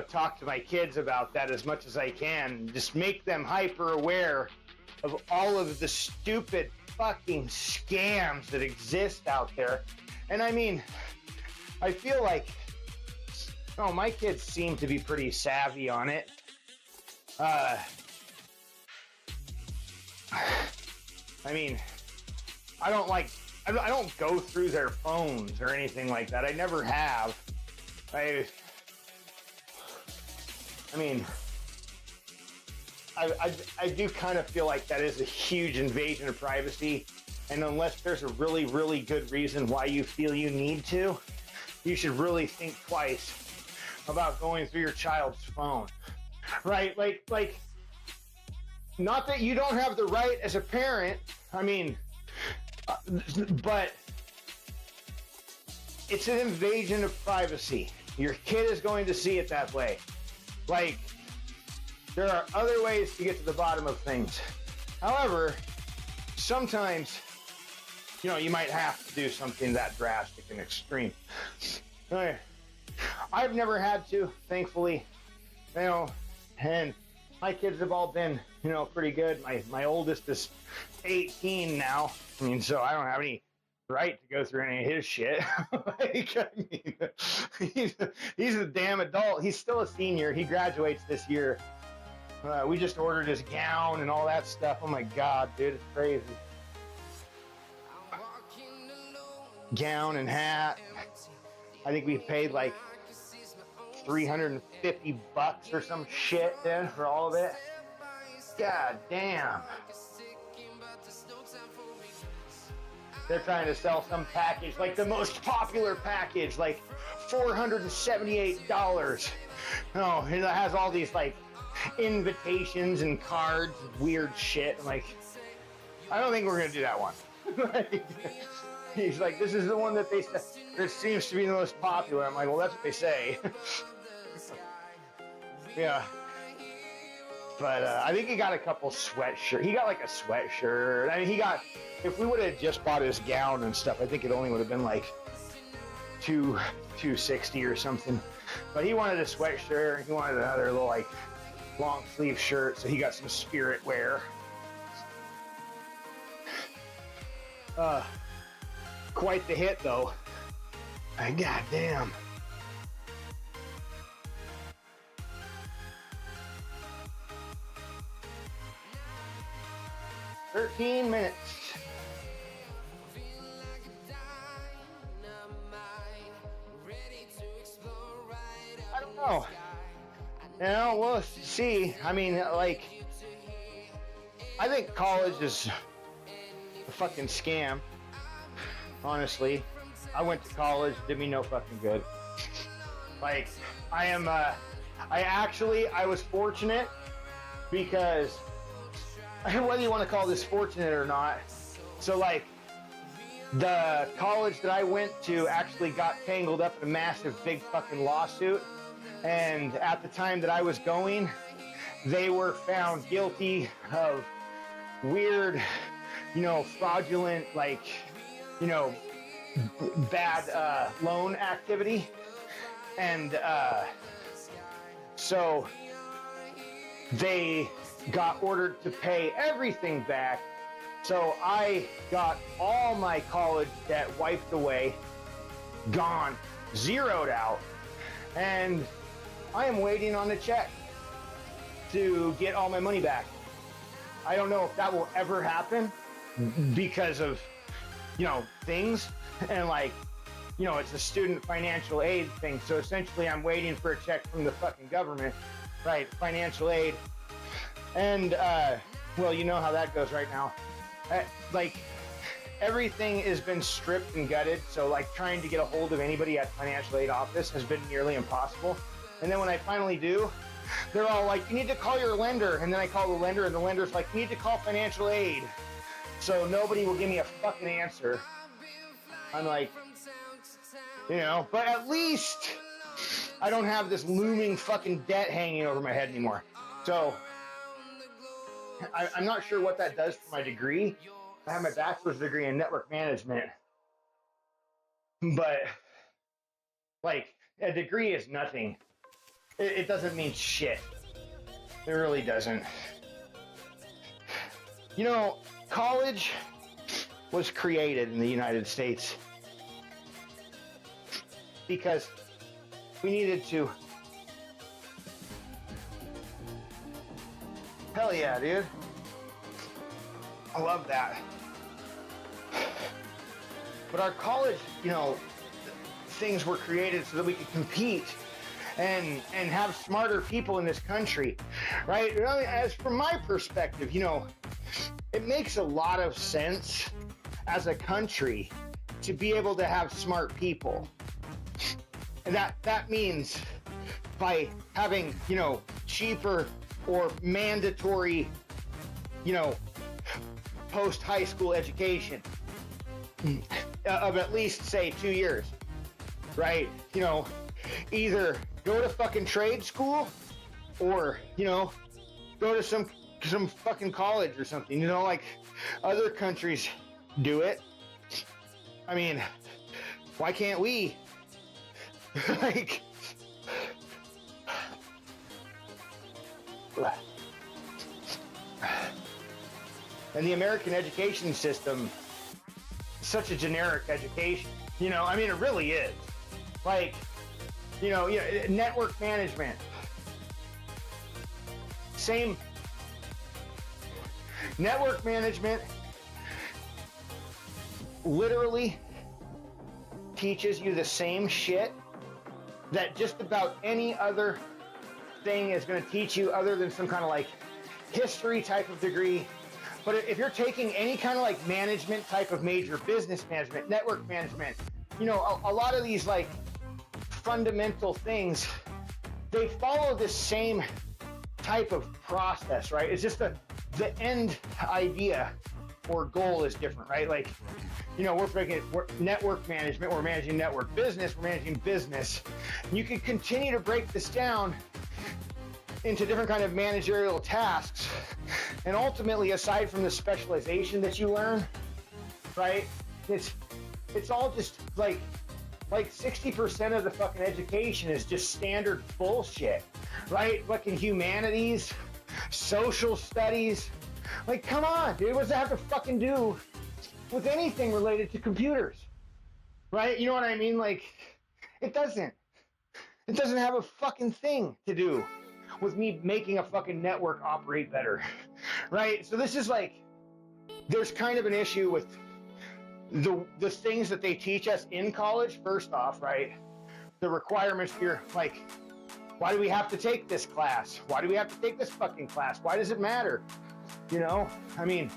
talk to my kids about that as much as I can. Just make them hyper aware of all of the stupid fucking scams that exist out there. And I mean, I feel like, my kids seem to be pretty savvy on it. I mean, I don't go through their phones or anything like that. I never have. I mean, I do kind of feel like that is a huge invasion of privacy. And unless there's a really, really good reason why you feel you need to, you should really think twice about going through your child's phone, right? Like, not that you don't have the right as a parent. I mean, but it's an invasion of privacy. Your kid is going to see it that way. Like, there are other ways to get to the bottom of things. However, sometimes, you might have to do something that drastic and extreme. I've never had to, thankfully, and my kids have all been, pretty good. My oldest is 18 now. I mean, so I don't have any right to go through any of his shit. He's a damn adult. He's still a senior. He graduates this year. We just ordered his gown and all that stuff. Oh my God, dude, it's crazy. Gown and hat. I think we paid like $350 or some shit then for all of it. God damn. They're trying to sell some package, like the most popular package, like $478. No, it has all these like invitations and cards, weird shit. I'm like, I don't think we're gonna do that one. He's like, this is the one that that seems to be the most popular. I'm like, well, that's what they say. Yeah. But I think he got a couple sweatshirts. He got like a sweatshirt. I mean, if we would have just bought his gown and stuff, I think it only would have been like $260 or something. But he wanted a sweatshirt. He wanted another little like long sleeve shirt. So he got some Spirit wear. Quite the hit though. God damn. "13 minutes. I don't know. We'll see. I mean, like, I think college is a fucking scam. Honestly, I went to college, did me no fucking good. Like, I was fortunate because, whether you want to call this fortunate or not, so like, the college that I went to actually got tangled up in a massive big fucking lawsuit, and at the time that I was going, they were found guilty of weird, fraudulent, like, bad loan activity. And so they got ordered to pay everything back. So I got all my college debt wiped away, gone, zeroed out, and I am waiting on a check to get all my money back. I don't know if that will ever happen because of things, and like, it's a student financial aid thing. So essentially I'm waiting for a check from the fucking government, right? Financial aid. And, well, you know how that goes right now. Like, everything has been stripped and gutted. So like trying to get a hold of anybody at financial aid office has been nearly impossible. And then when I finally do, they're all like, you need to call your lender. And then I call the lender, and the lender's like, you need to call financial aid. So nobody will give me a fucking answer. I'm like, but at least I don't have this looming fucking debt hanging over my head anymore. So I'm not sure what that does for my degree. I have my bachelor's degree in network management, but like a degree is nothing. It doesn't mean shit. It really doesn't. College was created in the United States because we needed to. Hell yeah, dude. I love that. But our college, things were created so that we could compete and have smarter people in this country, right? As from my perspective, it makes a lot of sense as a country to be able to have smart people. And that means by having, cheaper or mandatory, post-high school education of at least, say, 2 years, right? Either go to fucking trade school or, go to some fucking college or something, like other countries do it. I mean, why can't we? Like, and the American education system is such a generic education, it really is. Like, network management, same. Network management literally teaches you the same shit that just about any other thing is going to teach you, other than some kind of like history type of degree. But if you're taking any kind of like management type of major, business management, network management, a lot of these like fundamental things, they follow the same type of process, right? It's just the end idea or goal is different, right? Like, we're network management, we're managing network business, we're managing business. You can continue to break this down into different kind of managerial tasks. And ultimately, aside from the specialization that you learn, right? It's all just like 60% of the fucking education is just standard bullshit, right? Fucking humanities, social studies. Like, come on, dude, what does that have to fucking do with anything related to computers? Right? You know what I mean? Like, it doesn't have a fucking thing to do with me making a fucking network operate better. Right? So this is like, there's kind of an issue with the things that they teach us in college, first off, right? The requirements here, like, why do we have to take this class? Why do we have to take this fucking class? Why does it matter? I mean,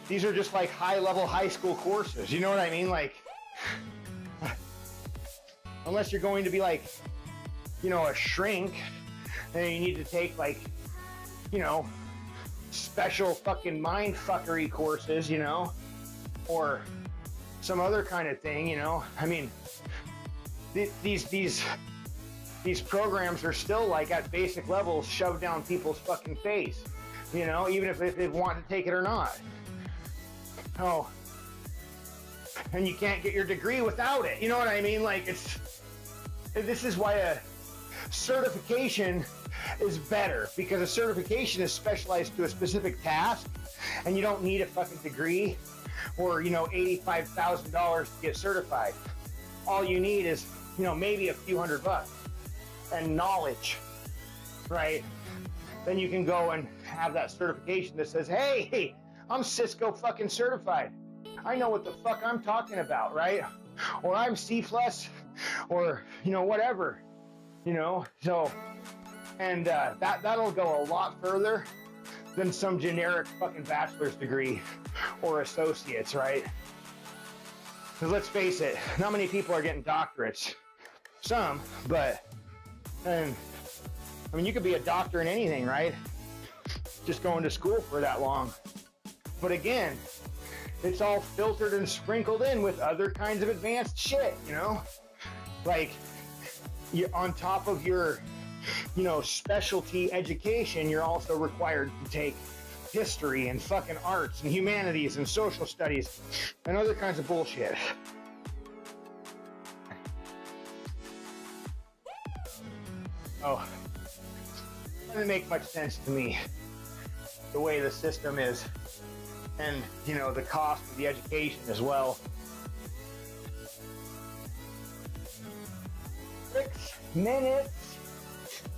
these are just like high-level high school courses. You know what I mean? Like, unless you're going to be like, a shrink, then you need to take like, special fucking mind fuckery courses, or some other kind of thing, I mean, these programs are still like at basic levels shoved down people's fucking face, even if they want to take it or not. Oh, and you can't get your degree without it. You know what I mean? Like, this is why a certification is better, because a certification is specialized to a specific task, and you don't need a fucking degree or, $85,000 to get certified. All you need is, maybe a few $100 and knowledge, right? Then you can go and have that certification that says, hey, I'm Cisco fucking certified. I know what the fuck I'm talking about, right? Or I'm C plus, or, you know, whatever, you know? So, and that'll go a lot further than some generic fucking bachelor's degree or associates, right? Because let's face it, not many people are getting doctorates. Some, but, and I mean, you could be a doctor in anything, right? Just going to school for that long. But again, it's all filtered and sprinkled in with other kinds of advanced shit, you know? Like, you, on top of your, you know, specialty education, you're also required to take history and fucking arts and humanities and social studies and other kinds of bullshit. Oh, it doesn't make much sense to me, the way the system is, and, you know, the cost of the education as well. 6 minutes.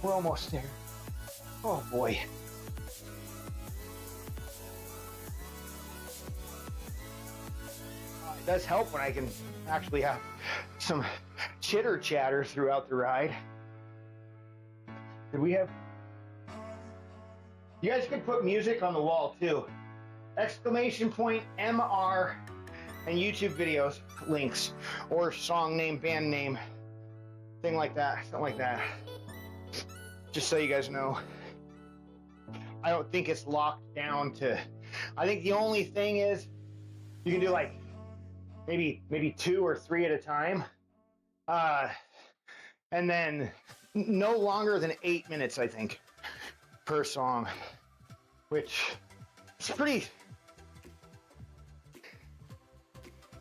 We're almost there. Oh boy. It does help when I can actually have some chitter chatter throughout the ride. Did we have... You guys can put music on the wall too. Exclamation point, MR, and YouTube videos, links, or song name, band name, thing like that, something like that. Just so you guys know. I don't think it's locked down to, I think the only thing is you can do like maybe 2 or 3 at a time. And then no longer than 8 minutes, I think, per song, which is pretty,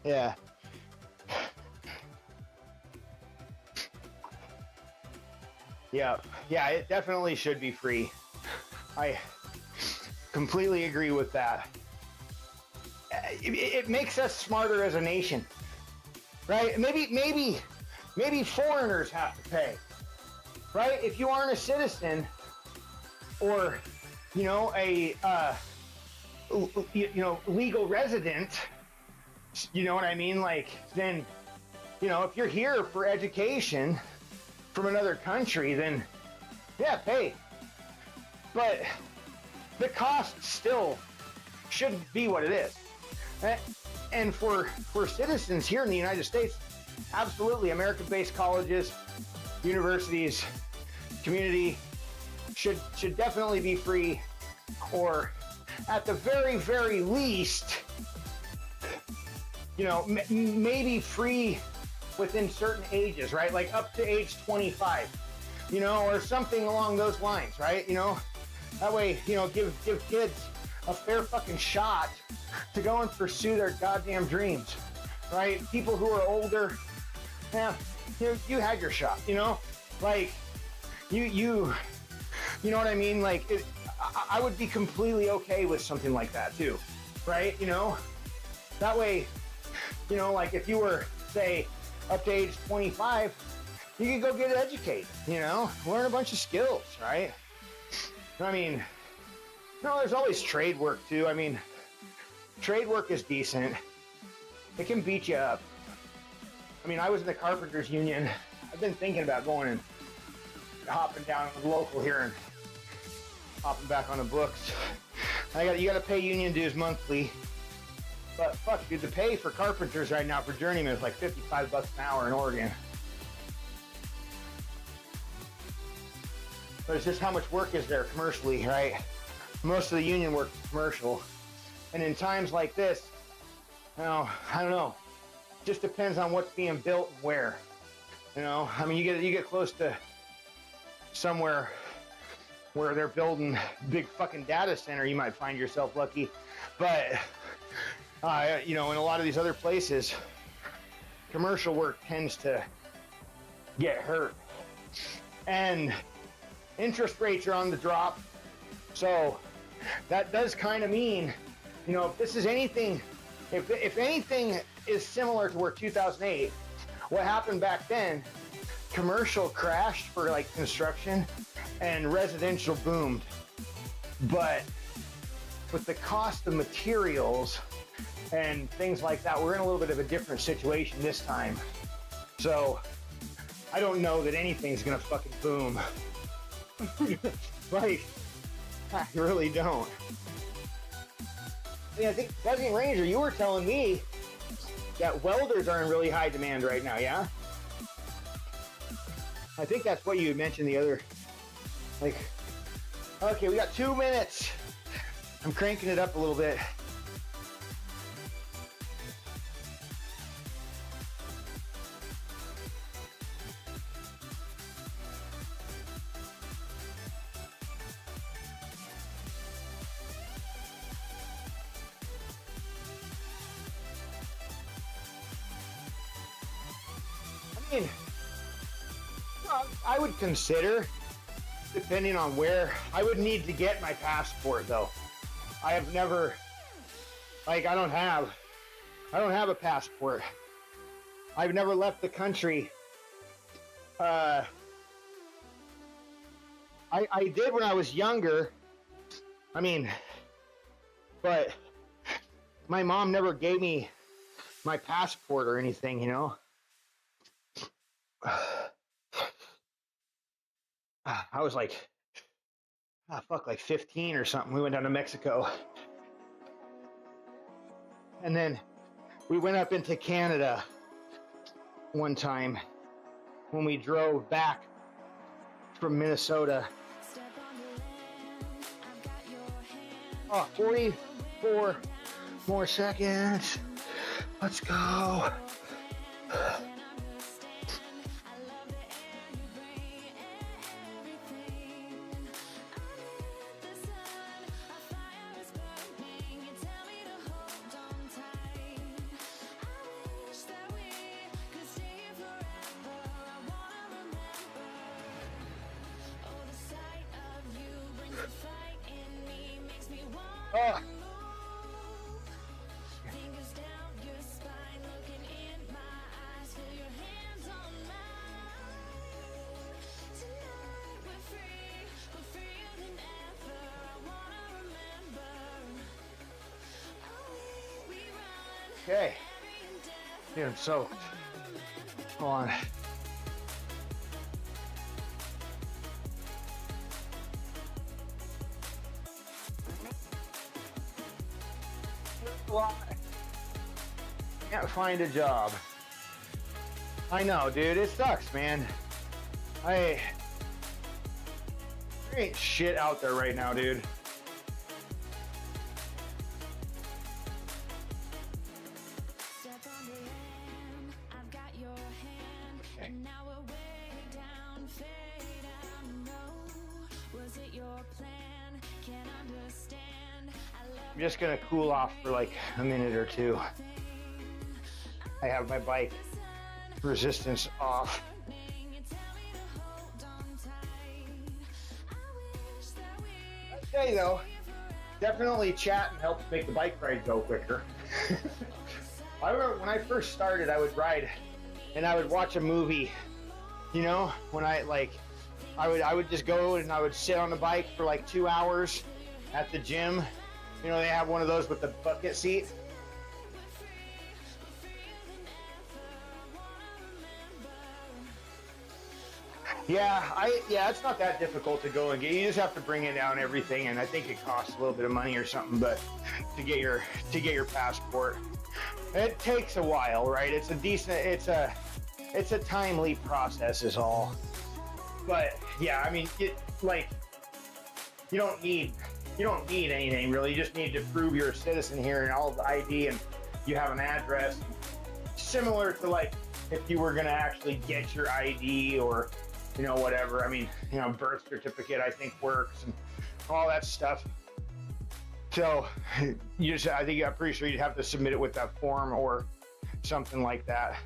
yeah. Yeah, it definitely should be free. I completely agree with that. It makes us smarter as a nation, right? Maybe foreigners have to pay, right? If you aren't a citizen or, you know, a legal resident, you know what I mean? Like, then, you know, if you're here for education from another country, then yeah, pay. But the cost still shouldn't be what it is. And for citizens here in the United States, absolutely, American-based colleges, universities, community should definitely be free, or at the very, very least, you know, maybe free within certain ages, right? Like up to age 25, you know, or something along those lines, right? You know, that way, you know, give kids a fair fucking shot to go and pursue their goddamn dreams, right? People who are older, yeah, you had your shot, you know, like you know what I mean? Like I would be completely okay with something like that too, right? You know, that way, you know, like if you were, say, up to age 25, you could go get educated, you know, learn a bunch of skills, right? I mean, no, there's always trade work too. I mean, trade work is decent. It can beat you up. I mean, I was in the carpenters union. I've been thinking about going and hopping down to the local here and hopping back on the books. You got to pay union dues monthly. But fuck, dude, the pay for carpenters right now for journeyman is like $55 an hour in Oregon. But it's just how much work is there commercially, right? Most of the union work is commercial. And in times like this, well, I don't know. It just depends on what's being built and where. You know, I mean, you get close to somewhere where they're building big fucking data center, you might find yourself lucky. But you know, in a lot of these other places, commercial work tends to get hurt. And interest rates are on the drop. So that does kind of mean, you know, if this is anything, if anything is similar to where 2008, what happened back then, commercial crashed for like construction and residential boomed. But with the cost of materials and things like that. We're in a little bit of a different situation this time. So I don't know that anything's gonna fucking boom. Like, I really don't. I think Buzzing Ranger, you were telling me that welders are in really high demand right now, yeah? I think that's what you had mentioned the other, like, okay, we got 2 minutes. I'm cranking it up a little bit. I mean, well, I would consider, depending on where, I would need to get my passport though. I have never, like, I don't have a passport. I've never left the country. I did when I was younger. I mean, but my mom never gave me my passport or anything, you know? I was like, like 15 or something. We went down to Mexico. And then we went up into Canada one time when we drove back from Minnesota. Oh, 44 more seconds. Let's go. Oh. Okay. Dude, I'm soaked. Hold on. Can't find a job. I know, dude. It sucks, man. There ain't shit out there right now, dude. I'm just gonna cool off for like a minute or two. I have my bike resistance off. Okay though, definitely chatting helps make the bike ride go quicker. I remember when I first started, I would ride and I would watch a movie, you know, when I would just go and I would sit on the bike for like 2 hours at the gym. You know, they have one of those with the bucket seat. Yeah, it's not that difficult to go and get. You just have to bring it down everything, and I think it costs a little bit of money or something, but to get your passport. It takes a while, right? It's a timely process is all. But yeah, I mean, you don't need anything really. You just need to prove you're a citizen here and all the ID, and you have an address. Similar to like if you were gonna actually get your ID or, you know, whatever. I mean, you know, birth certificate I think works and all that stuff. So I'm pretty sure you'd have to submit it with that form or something like that.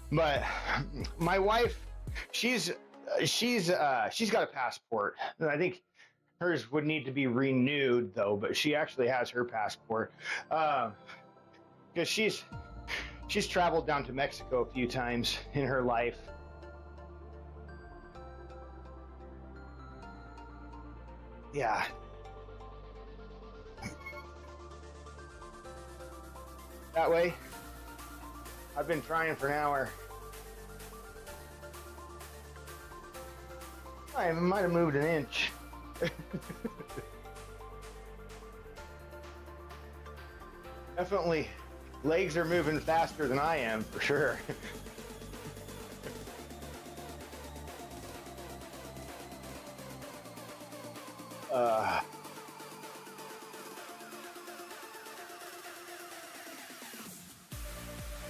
But my wife, she's got a passport. I think hers would need to be renewed though, but she actually has her passport because she's traveled down to Mexico a few times in her life. Yeah. that way. I've been trying for an hour. I might have moved an inch. Definitely, legs are moving faster than I am, for sure.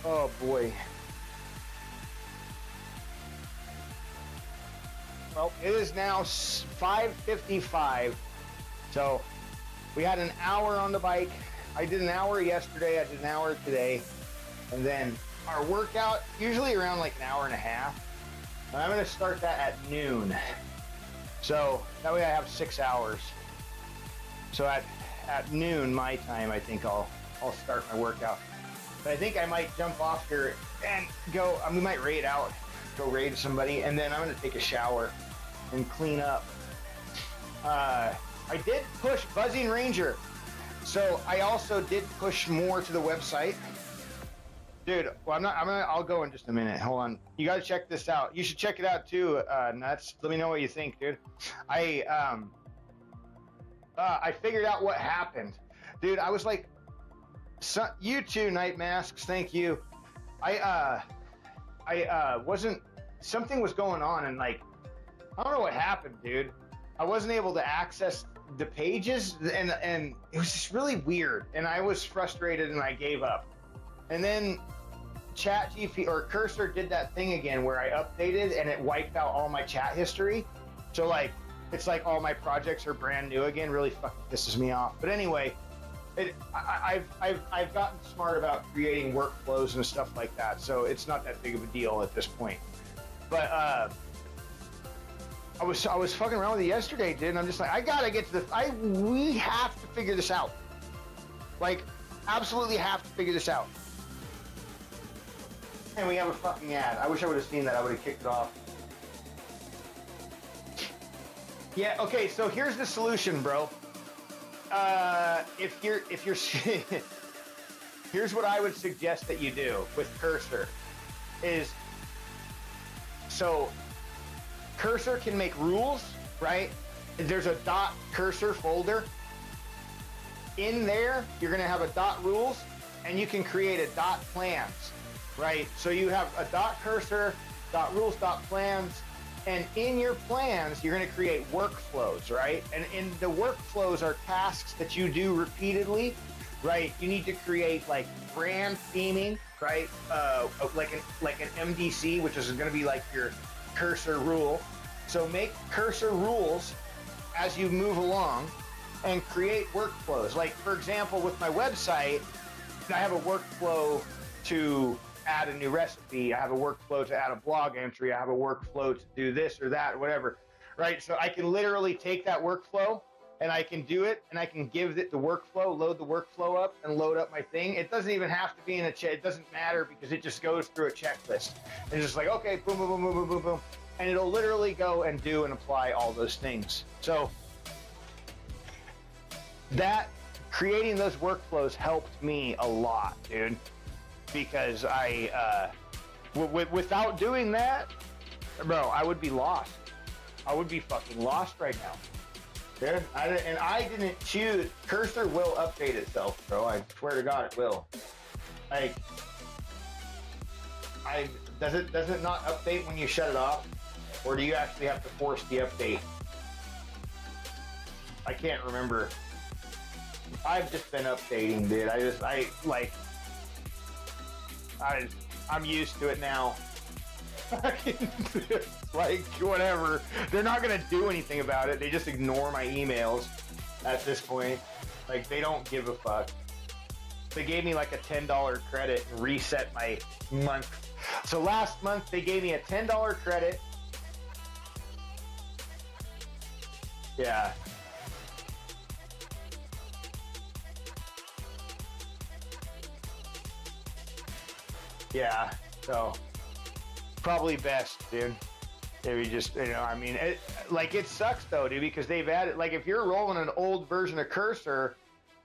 Oh boy. Well, it is now 5:55, so we had an hour on the bike. I did an hour yesterday, I did an hour today, and then our workout, usually around like an hour and a half. And I'm gonna start that at noon. So that way I have 6 hours. So at noon my time, I think I'll start my workout. But I think I might jump off here and go, we might raid out, go raid somebody, and then I'm gonna take a shower and clean up. I did push Buzzing Ranger. So I also did push more to the website. Dude, well, I'll go in just a minute. Hold on. You got to check this out. You should check it out too, Nuts. Let me know what you think, dude. I figured out what happened. Dude, I was like, you too, Night Masks. Thank you. Something was going on and like, I don't know what happened, dude. I wasn't able to access the pages and it was just really weird. And I was frustrated and I gave up. And then ChatGPT or Cursor did that thing again where I updated and it wiped out all my chat history. So like, it's like all my projects are brand new again. Really fucking pisses me off. But anyway, I've gotten smart about creating workflows and stuff like that. So it's not that big of a deal at this point. But I was fucking around with it yesterday, dude. And I'm just like, I gotta get to we have to figure this out. Like, absolutely have to figure this out. And we have a fucking ad. I wish I would have seen that. I would have kicked it off. Yeah, okay, so here's the solution, bro. If you're here's what I would suggest that you do with Cursor is, so Cursor can make rules, right? There's a .cursor folder. In there, you're gonna have a .rules, and you can create a .plans, right? So you have a .cursor, .rules, .plans, and in your plans, you're gonna create workflows, right? And in the workflows are tasks that you do repeatedly, right? You need to create like brand theming, right? Like an MDC, which is gonna be like your Cursor rule. So make Cursor rules as you move along and create workflows. Like for example, with my website, I have a workflow to add a new recipe. I have a workflow to add a blog entry. I have a workflow to do this or that or whatever, right? So I can literally take that workflow and I can do it and I can give it the workflow, load the workflow up and load up my thing. It doesn't even have to be in a it doesn't matter because it just goes through a checklist. And it's just like, okay, boom, boom, boom, boom, boom, boom, boom. And it'll literally go and do and apply all those things. So that creating those workflows helped me a lot, dude, because without doing that, bro, I would be lost. I would be fucking lost right now. Dude, I didn't choose. Cursor will update itself, bro. I swear to God, it will. Like, does it not update when you shut it off, or do you actually have to force the update? I can't remember. I've just been updating, dude. I'm used to it now. Like, whatever. They're not gonna do anything about it. They just ignore my emails at this point. Like, they don't give a fuck. They gave me like a $10 credit and reset my month. So last month they gave me a $10 credit. Yeah. Yeah, so probably best, dude. Maybe just, I mean, it sucks though, dude, because they've added, like, if you're rolling an old version of Cursor,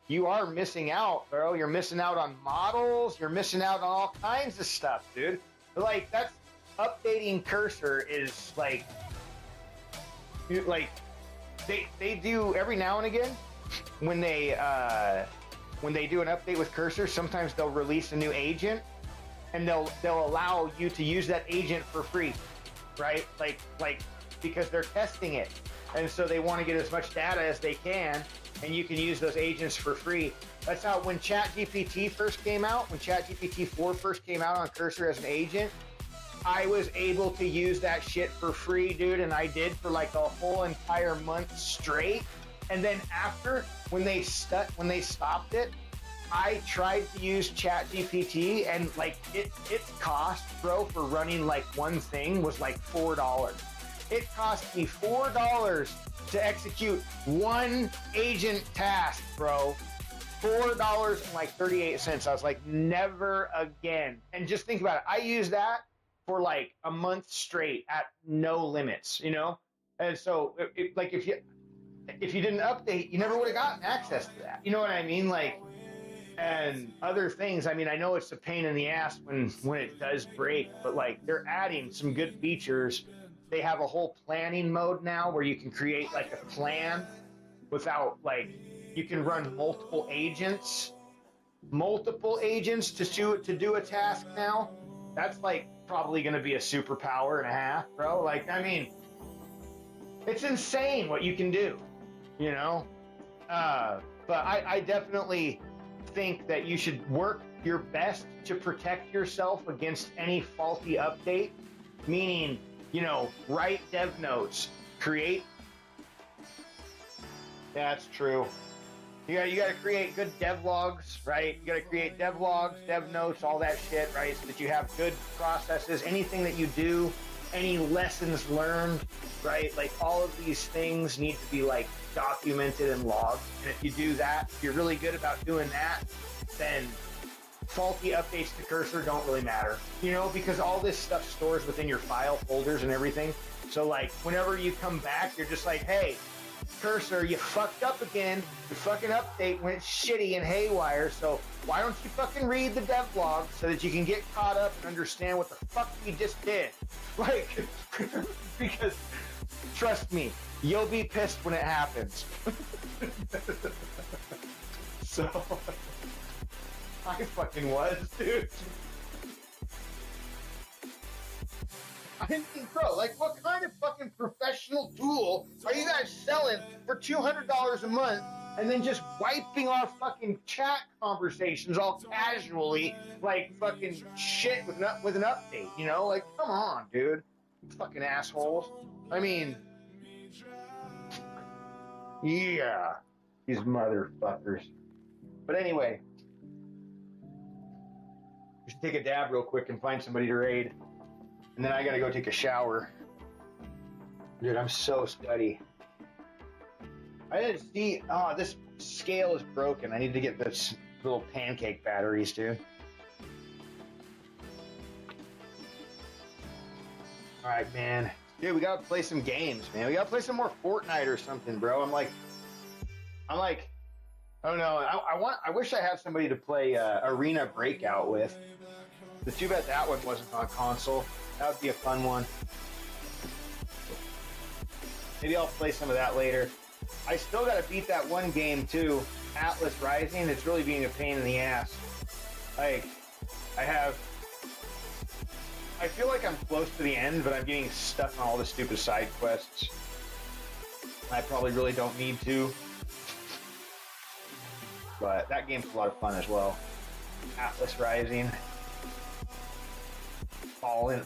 you are missing out, bro. You're missing out on models. You're missing out on all kinds of stuff, dude. Like, that's updating cursor is like they do every now and again when they do an update with cursor. Sometimes they'll release a new agent, and they'll allow you to use that agent for free, right? Like because they're testing it, and so they want to get as much data as they can, and you can use those agents for free. That's how when ChatGPT first came out, when ChatGPT 4 first came out on cursor as an agent, I was able to use that shit for free, dude, and I did for like a whole entire month straight. And then after, when they stopped it, I tried to use ChatGPT, and like its cost, bro, for running like one thing was like $4. It cost me $4 to execute one agent task, bro. $4.38. I was like, never again. And just think about it. I used that for like a month straight at no limits, you know? And so like if you didn't update, you never would have gotten access to that. You know what I mean? Like, and other things. I mean, I know it's a pain in the ass when it does break, but like they're adding some good features. They have a whole planning mode now where you can create like a plan without like, you can run multiple agents to do a task now. That's like probably going to be a superpower and a half, bro. Like, I mean, it's insane what you can do, you know? But I definitely think that you should work your best to protect yourself against any faulty update, meaning, you know, write dev notes, create. That's true. You got to create good dev logs, right? You got to create dev logs, dev notes, all that shit, right? So that you have good processes. Anything that you do, any lessons learned, right? Like all of these things need to be like documented and logged. And if you do that, if you're really good about doing that, then faulty updates to cursor don't really matter, you know, because all this stuff stores within your file folders and everything. So like whenever you come back, you're just like, hey, cursor, you fucked up again. Your fucking update went shitty and haywire, so why don't you fucking read the devlog so that you can get caught up and understand what the fuck we just did? Like, because trust me, you'll be pissed when it happens. So, I fucking was, dude. I mean, bro, like, what kind of fucking professional tool are you guys selling for $200 a month and then just wiping our fucking chat conversations all casually, like fucking shit with an update, you know? Like, come on, dude. Fucking assholes. I mean, yeah, these motherfuckers. But anyway, we should take a dab real quick and find somebody to raid. And then I gotta go take a shower. Dude, I'm so sweaty. I didn't see, oh, this scale is broken. I need to get this little pancake batteries, dude. All right, man. Dude, we gotta play some games, man. We gotta play some more Fortnite or something, bro. I'm like, I don't know. I wish I had somebody to play Arena Breakout with. But too bad that one wasn't on console. That would be a fun one. Maybe I'll play some of that later. I still got to beat that one game too, Atlas Rising. It's really being a pain in the ass. Like, I feel like I'm close to the end, but I'm getting stuck on all the stupid side quests. I probably really don't need to. But that game's a lot of fun as well. Atlas Rising.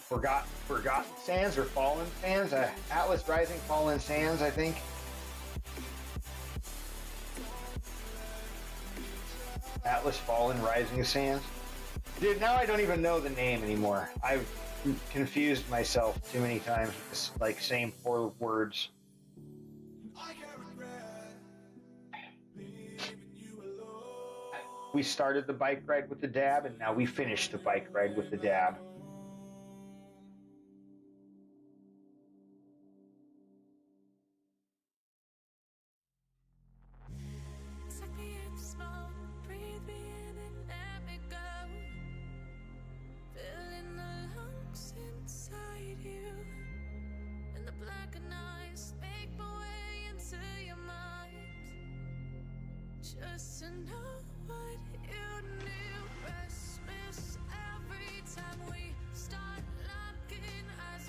Forgotten Sands or Fallen Sands? Atlas Rising, Fallen Sands, I think. Atlas Fallen Rising Sands. Dude, now I don't even know the name anymore. I've confused myself too many times with this, like, same 4 words. We started the bike ride with the dab, and now we finished the bike ride with the dab. Took me in small Just to know what you knew. Restless every time we start locking eyes.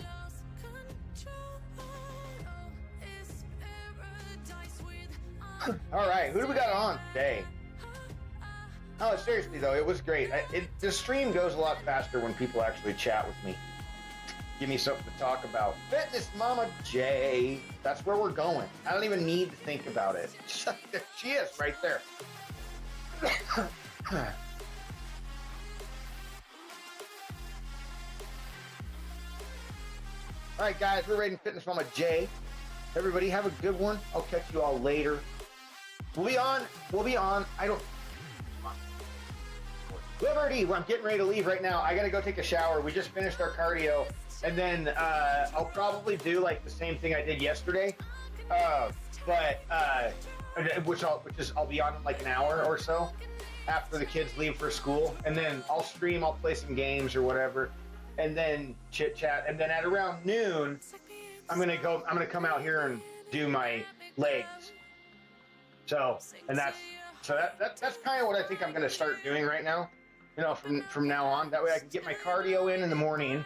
Lost control. Oh, it's paradise with All right, who do we got on today? Oh, seriously though, it was great. The stream goes a lot faster when people actually chat with me. Give me something to talk about. Fitness Mama J. That's where we're going. I don't even need to think about it. There she is, right there. All right, guys, we're rating Fitness Mama J. Everybody have a good one. I'll catch you all later. We'll be on. I don't. Liberty, I'm getting ready to leave right now. I gotta go take a shower. We just finished our cardio, and then I'll probably do like the same thing I did yesterday, I'll be on in like an hour or so after the kids leave for school, and then I'll stream. I'll play some games or whatever, and then chit chat, and then at around noon, I'm gonna come out here and do my legs. That's kind of what I think I'm gonna start doing right now. You know, from now on. That way I can get my cardio in the morning,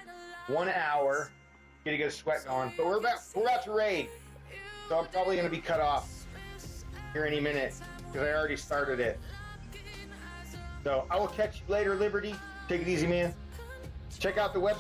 1 hour, get a good sweat going. But we're about to raid, so I'm probably gonna be cut off here any minute because I already started it. So I will catch you later, Liberty. Take it easy, man. Check out the website.